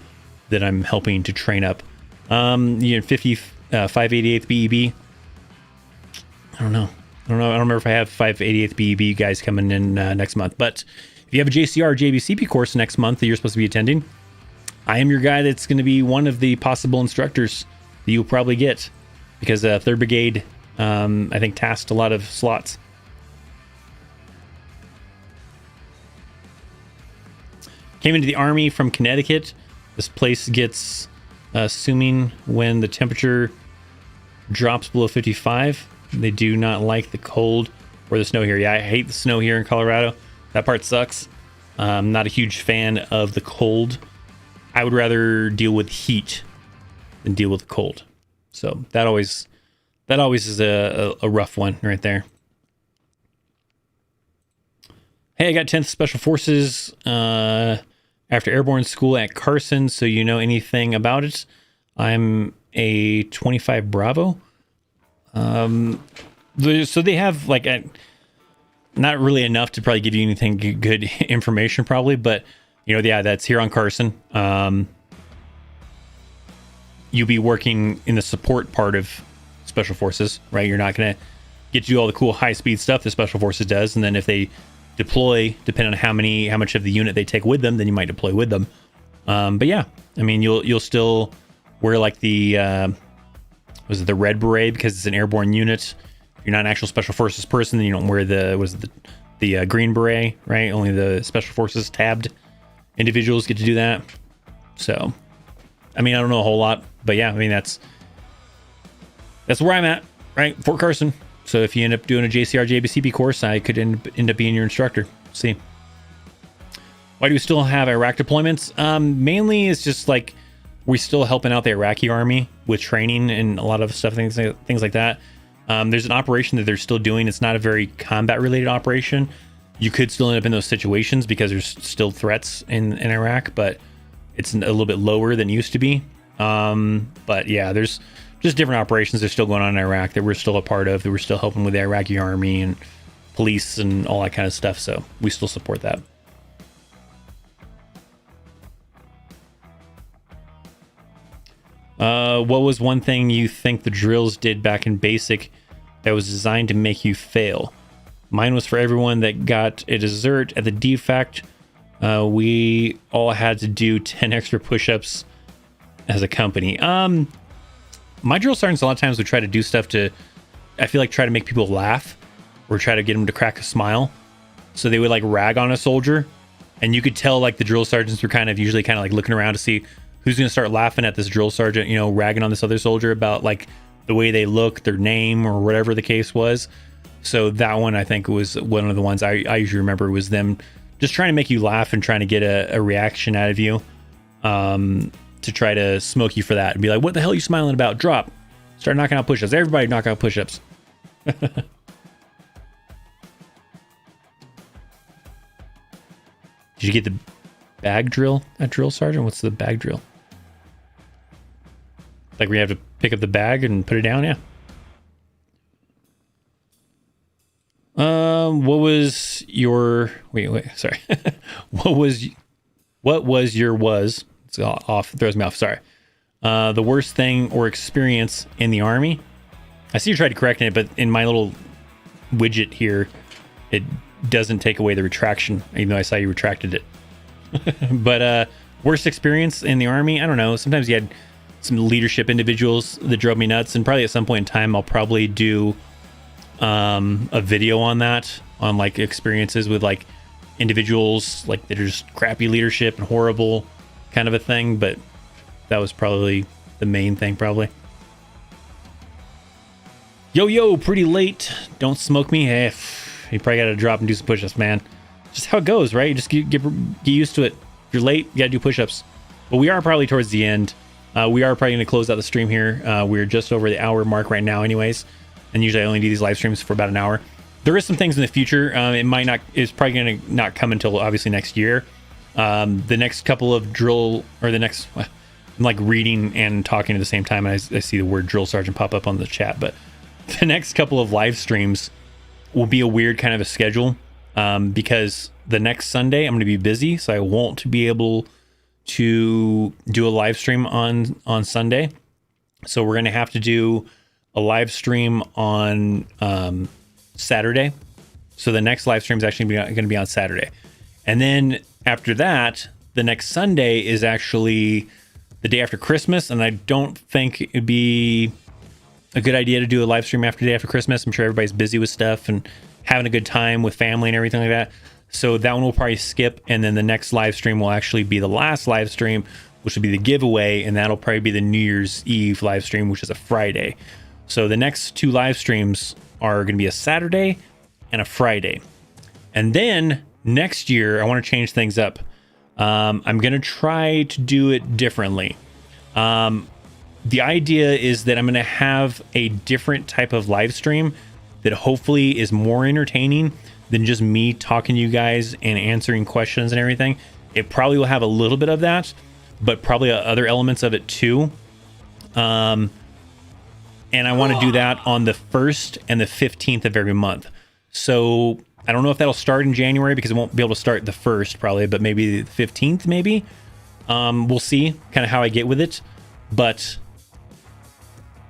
that I'm helping to train up. 588th BEB. I don't know. I don't remember if I have 588th BEB guys coming in next month. But if you have a JCR or JBCP course next month that you're supposed to be attending, I am your guy that's going to be one of the possible instructors that you'll probably get, because 3rd Brigade, I think, tasked a lot of slots. Came into the Army from Connecticut. This place gets assuming when the temperature drops below 55. They do not like the cold or the snow here. Yeah, I hate the snow here in Colorado. That part sucks. I'm not a huge fan of the cold. I would rather deal with heat than deal with the cold. So that always is a rough one right there. Hey, I got 10th Special Forces after airborne school at Carson, so you know anything about it. I'm a 25 Bravo. So they have like not really enough to probably give you anything good information probably, but yeah, that's here on Carson. You'll be working in the support part of Special Forces, right? You're not going to get to do all the cool high speed stuff the Special Forces does, and then if they deploy, depending on how much of the unit they take with them, then you might deploy with them. But yeah, I mean, you'll still wear like the was it the red beret, because it's an airborne unit. If you're not an actual Special Forces person, then you don't wear the green beret, right? Only the Special Forces tabbed individuals get to do that. So, I mean, I don't know a whole lot, but yeah, I mean, that's where I'm at, right? Fort Carson. So if you end up doing a JCR JBCP course, I could end up being your instructor. See. Why do we still have Iraq deployments? Mainly it's just like we're still helping out the Iraqi army with training and a lot of stuff, things like that. There's an operation that they're still doing. It's not a very combat related operation. You could still end up in those situations because there's still threats in Iraq, but it's a little bit lower than it used to be. But yeah, there's just different operations that are still going on in Iraq that we're still a part of, that we're still helping with the Iraqi army and police and all that kind of stuff. So we still support that. What was one thing you think the drills did back in basic that was designed to make you fail? Mine was for everyone that got a dessert at the defact. We all had to do 10 extra push-ups as a company. My drill sergeants a lot of times would try to do stuff to, I feel like, try to make people laugh or try to get them to crack a smile. So they would like rag on a soldier, and you could tell like the drill sergeants were usually like looking around to see who's going to start laughing at this drill sergeant, ragging on this other soldier about like the way they look, their name, or whatever the case was. So that one, I think, was one of the ones I usually remember, was them just trying to make you laugh and trying to get a reaction out of you, to try to smoke you for that and be like, what the hell are you smiling about? Drop. Start knocking out push-ups. Everybody knock out push-ups. Did you get the bag drill at Drill Sergeant? What's the bag drill? Like we have to pick up the bag and put it down? Yeah. What was your... Wait, sorry. What was your It's off. It throws me off. Sorry. The worst thing or experience in the Army? I see you tried correcting it, but in my little widget here, it doesn't take away the retraction, even though I saw you retracted it. But worst experience in the Army? I don't know. Sometimes you had some leadership individuals that drove me nuts, and probably at some point in time, I'll probably do a video on that, on like experiences with like individuals like that are just crappy leadership and horrible kind of a thing. But that was probably the main thing, probably. Yo, pretty late. Don't smoke me. Hey, you probably got to drop and do some push-ups, man. Just how it goes, right? You just get used to it. If you're late, you got to do push-ups. But we are probably towards the end. We are probably going to close out the stream here. We're just over the hour mark right now anyways. And usually I only do these live streams for about an hour. There is some things in the future. It's probably going to not come until obviously next year. The next couple of I'm like reading and talking at the same time. And I see the word Drill Sergeant pop up on the chat. But the next couple of live streams will be a weird kind of a schedule. Because the next Sunday I'm going to be busy. So I won't be able to do a live stream on Sunday. So we're going to have to do a live stream on Saturday. So the next live stream is actually going to be on Saturday. And then after that, the next Sunday is actually the day after Christmas. And I don't think it'd be a good idea to do a live stream after the day after Christmas. I'm sure everybody's busy with stuff and having a good time with family and everything like that. So that one will probably skip. And then the next live stream will actually be the last live stream, which will be the giveaway. And that'll probably be the New Year's Eve live stream, which is a Friday. So the next two live streams are going to be a Saturday and a Friday. And then next year, I want to change things up. I'm going to try to do it differently. The idea is that I'm going to have a different type of live stream that hopefully is more entertaining than just me talking to you guys and answering questions and everything. It probably will have a little bit of that, but probably other elements of it too. And I want to do that on the 1st and the 15th of every month. So I don't know if that'll start in January because it won't be able to start the 1st probably, but maybe the 15th maybe. We'll see kind of how I get with it. But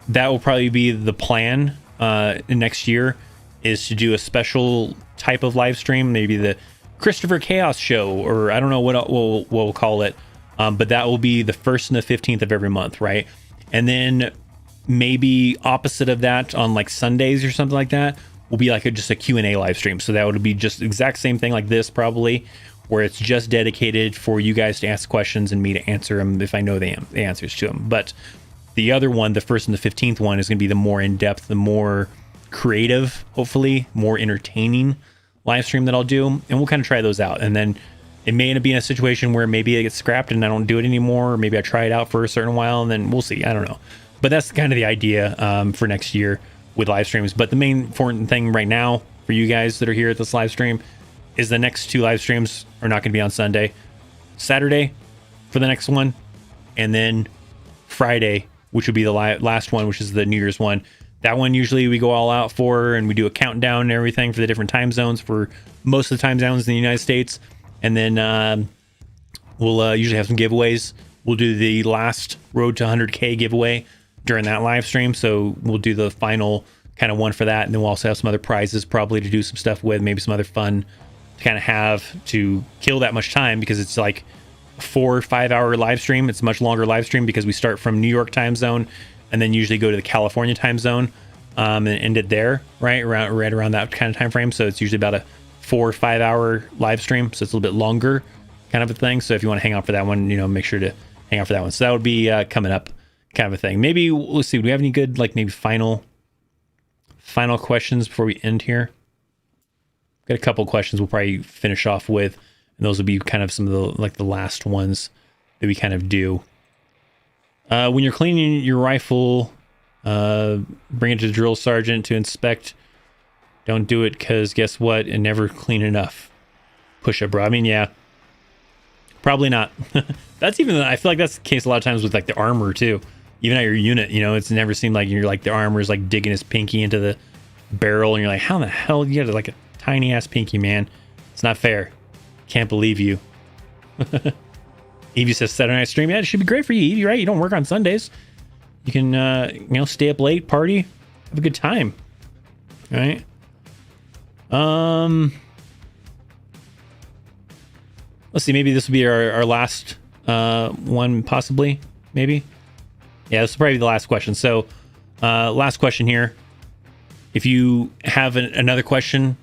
that will probably be the plan next year, is to do a special type of live stream, maybe the Christopher Chaos Show, or I don't know what we'll call it. But that will be the 1st and the 15th of every month, right? And then maybe opposite of that on like Sundays or something like that will be like just a Q&A live stream. So that would be just exact same thing like this probably, where it's just dedicated for you guys to ask questions and me to answer them if I know the answers to them. But the other one, the 1st and the 15th one, is going to be the more in-depth, the more creative, hopefully more entertaining live stream that I'll do. And we'll kind of try those out. And then it may end up being a situation where maybe it gets scrapped and I don't do it anymore, or maybe I try it out for a certain while and then we'll see. I don't know. But that's kind of the idea for next year with live streams. But the main important thing right now for you guys that are here at this live stream is the next two live streams are not going to be on Sunday. Saturday for the next one, and then Friday, which would be the last one, which is the New Year's one. That one usually we go all out for, and we do a countdown and everything for the different time zones for most of the time zones in the United States. And then we'll usually have some giveaways. We'll do the last Road to 100K giveaway during that live stream. So we'll do the final kind of one for that. And then we'll also have some other prizes probably to do some stuff with, maybe some other fun to kind of have to kill that much time, because it's like a 4 or 5 hour live stream. It's a much longer live stream because we start from New York time zone and then usually go to the California time zone and end it there, right around that kind of time frame. So it's usually about a 4 or 5 hour live stream. So it's a little bit longer kind of a thing. So if you want to hang out for that one, make sure to hang out for that one. So that would be coming up kind of a thing. Maybe let's see. Do we have any good, like maybe final questions before we end here? Got a couple questions we'll probably finish off with. And those will be kind of some of the like the last ones that we kind of do. When you're cleaning your rifle, bring it to the drill sergeant to inspect. Don't do it because guess what? It never clean enough. Push up, bro. I mean, yeah, probably not. That's even, I feel like that's the case a lot of times with like the armor too. Even at your unit, you know, it's never seemed like you're like the armor is like digging his pinky into the barrel and you're like, how the hell you got like a tiny ass pinky, man? It's not fair. Can't believe you. Evie says Saturday night stream. Yeah, it should be great for you, Evie, right? You don't work on Sundays. You can, you know, stay up late, party, have a good time. All right. Let's see. Maybe this will be our last one, possibly. Maybe. Yeah, this will probably be the last question. So, last question here. If you have another question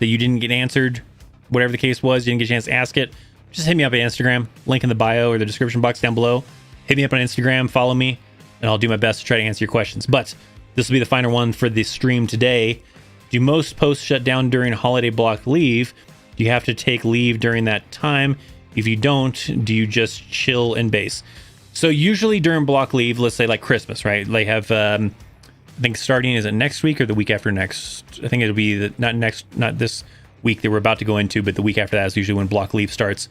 that you didn't get answered, whatever the case was, you didn't get a chance to ask it, just hit me up on Instagram. Link in the bio or the description box down below. Hit me up on Instagram, follow me, and I'll do my best to try to answer your questions. But this will be the final one for the stream today. Do most posts shut down during holiday block leave? Do you have to take leave during that time? If you don't, do you just chill and base? So usually during block leave, let's say like Christmas, right? They have, I think starting, is it next week or the week after next? I think it'll be not this week that we're about to go into, but the week after that is usually when block leave starts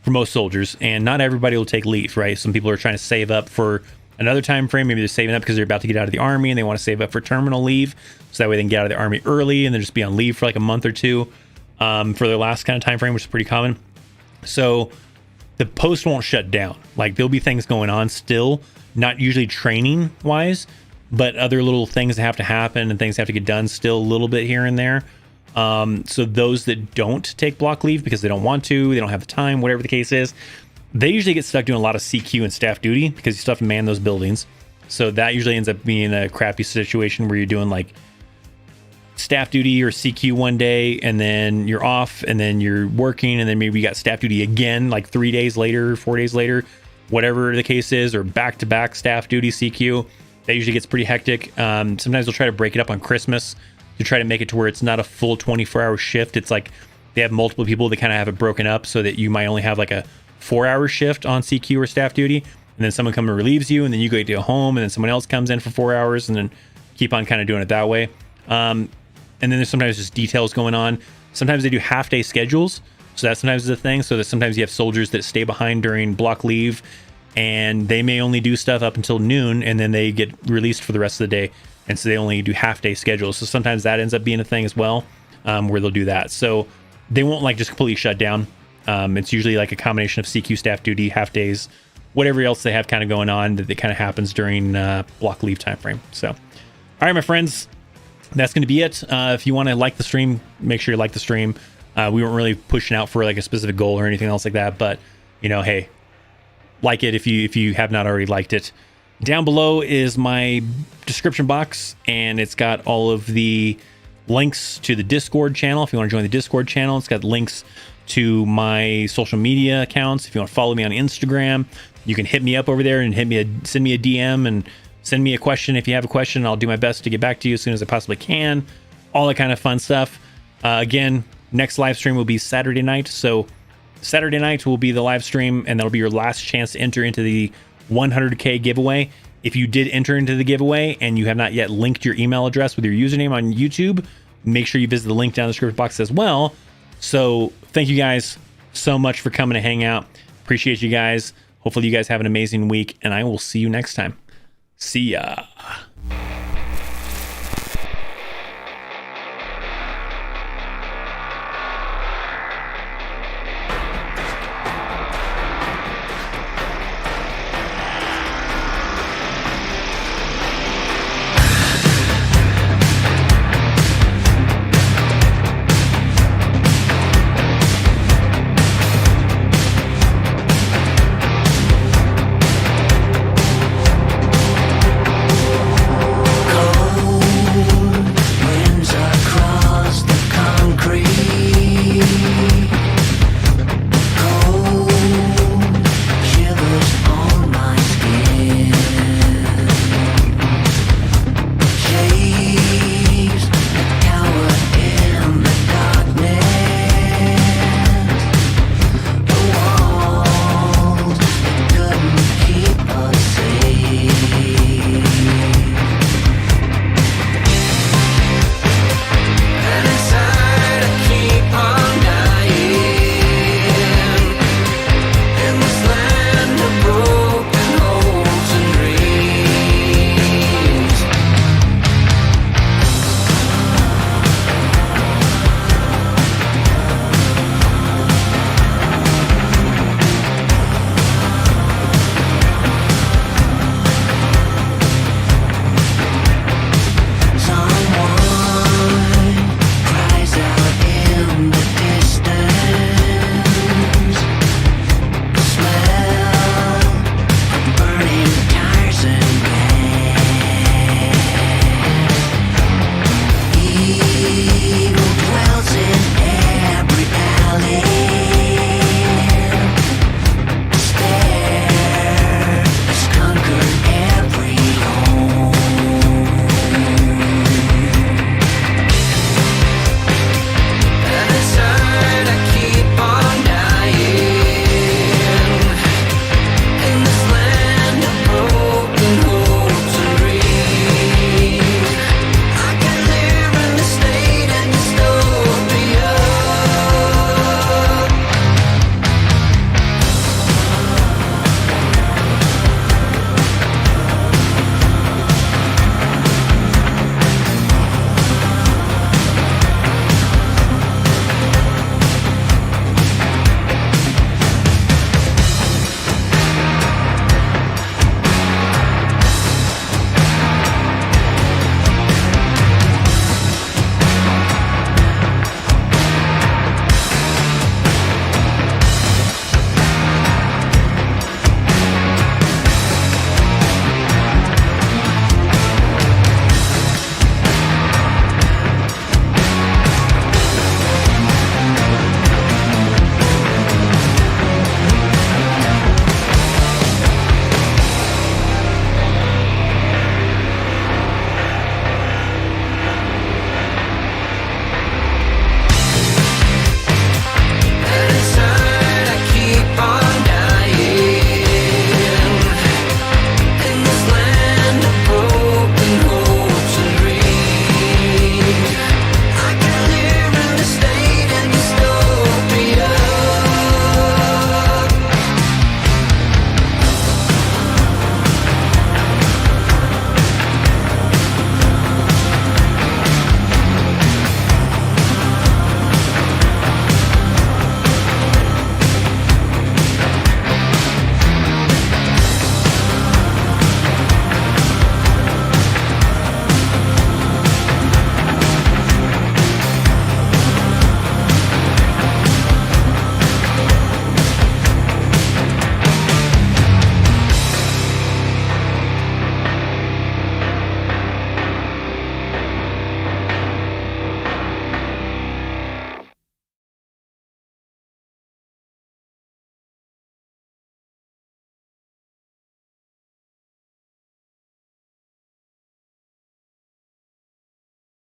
for most soldiers. And not everybody will take leave, right? Some people are trying to save up for another time frame. Maybe they're saving up because they're about to get out of the army and they want to save up for terminal leave, so that way they can get out of the army early and then just be on leave for like a month or two for their last kind of time frame, which is pretty common. So the post won't shut down. Like there'll be things going on still, not usually training wise, but other little things that have to happen and things have to get done still a little bit here and there. So those that don't take block leave because they don't want to, they don't have the time, whatever the case is, they usually get stuck doing a lot of CQ and staff duty because you still have to man those buildings. So that usually ends up being a crappy situation where you're doing like staff duty or CQ one day and then you're off and then you're working and then maybe you got staff duty again like 3 days later, 4 days later, whatever the case is, or back-to-back staff duty CQ. That usually gets pretty hectic. Sometimes they'll try to break it up on Christmas to try to make it to where it's not a full 24-hour shift. It's like they have multiple people that kind of have it broken up so that you might only have like a 4-hour shift on CQ or staff duty, and then someone comes and relieves you, and then you go to home, and then someone else comes in for 4 hours, and then keep on kind of doing it that way. And then there's sometimes just details going on. Sometimes they do half-day schedules, so that sometimes is a thing. So that sometimes you have soldiers that stay behind during block leave, and they may only do stuff up until noon, and then they get released for the rest of the day. And so they only do half-day schedules. So sometimes that ends up being a thing as well, where they'll do that. So they won't like just completely shut down. It's usually like a combination of CQ, staff duty, half-days, whatever else they have kind of going on that kind of happens during block leave time frame. So, all right, my friends, that's going to be it. If you want to like the stream, make sure you like the stream. We weren't really pushing out for like a specific goal or anything else like that, but you know, hey, like it if you have not already liked it. Down below is my description box, and it's got all of the links to the Discord channel. If you want to join the Discord channel, it's got links to my social media accounts. If you want to follow me on Instagram, you can hit me up over there and send me a DM and send me a question. If you have a question, I'll do my best to get back to you as soon as I possibly can. All that kind of fun stuff. Again, next live stream will be Saturday night. So Saturday night will be the live stream, and that'll be your last chance to enter into the 100K giveaway. If you did enter into the giveaway and you have not yet linked your email address with your username on YouTube, make sure you visit the link down in the description box as well. So thank you guys so much for coming to hang out. Appreciate you guys. Hopefully you guys have an amazing week, and I will see you next time. See ya.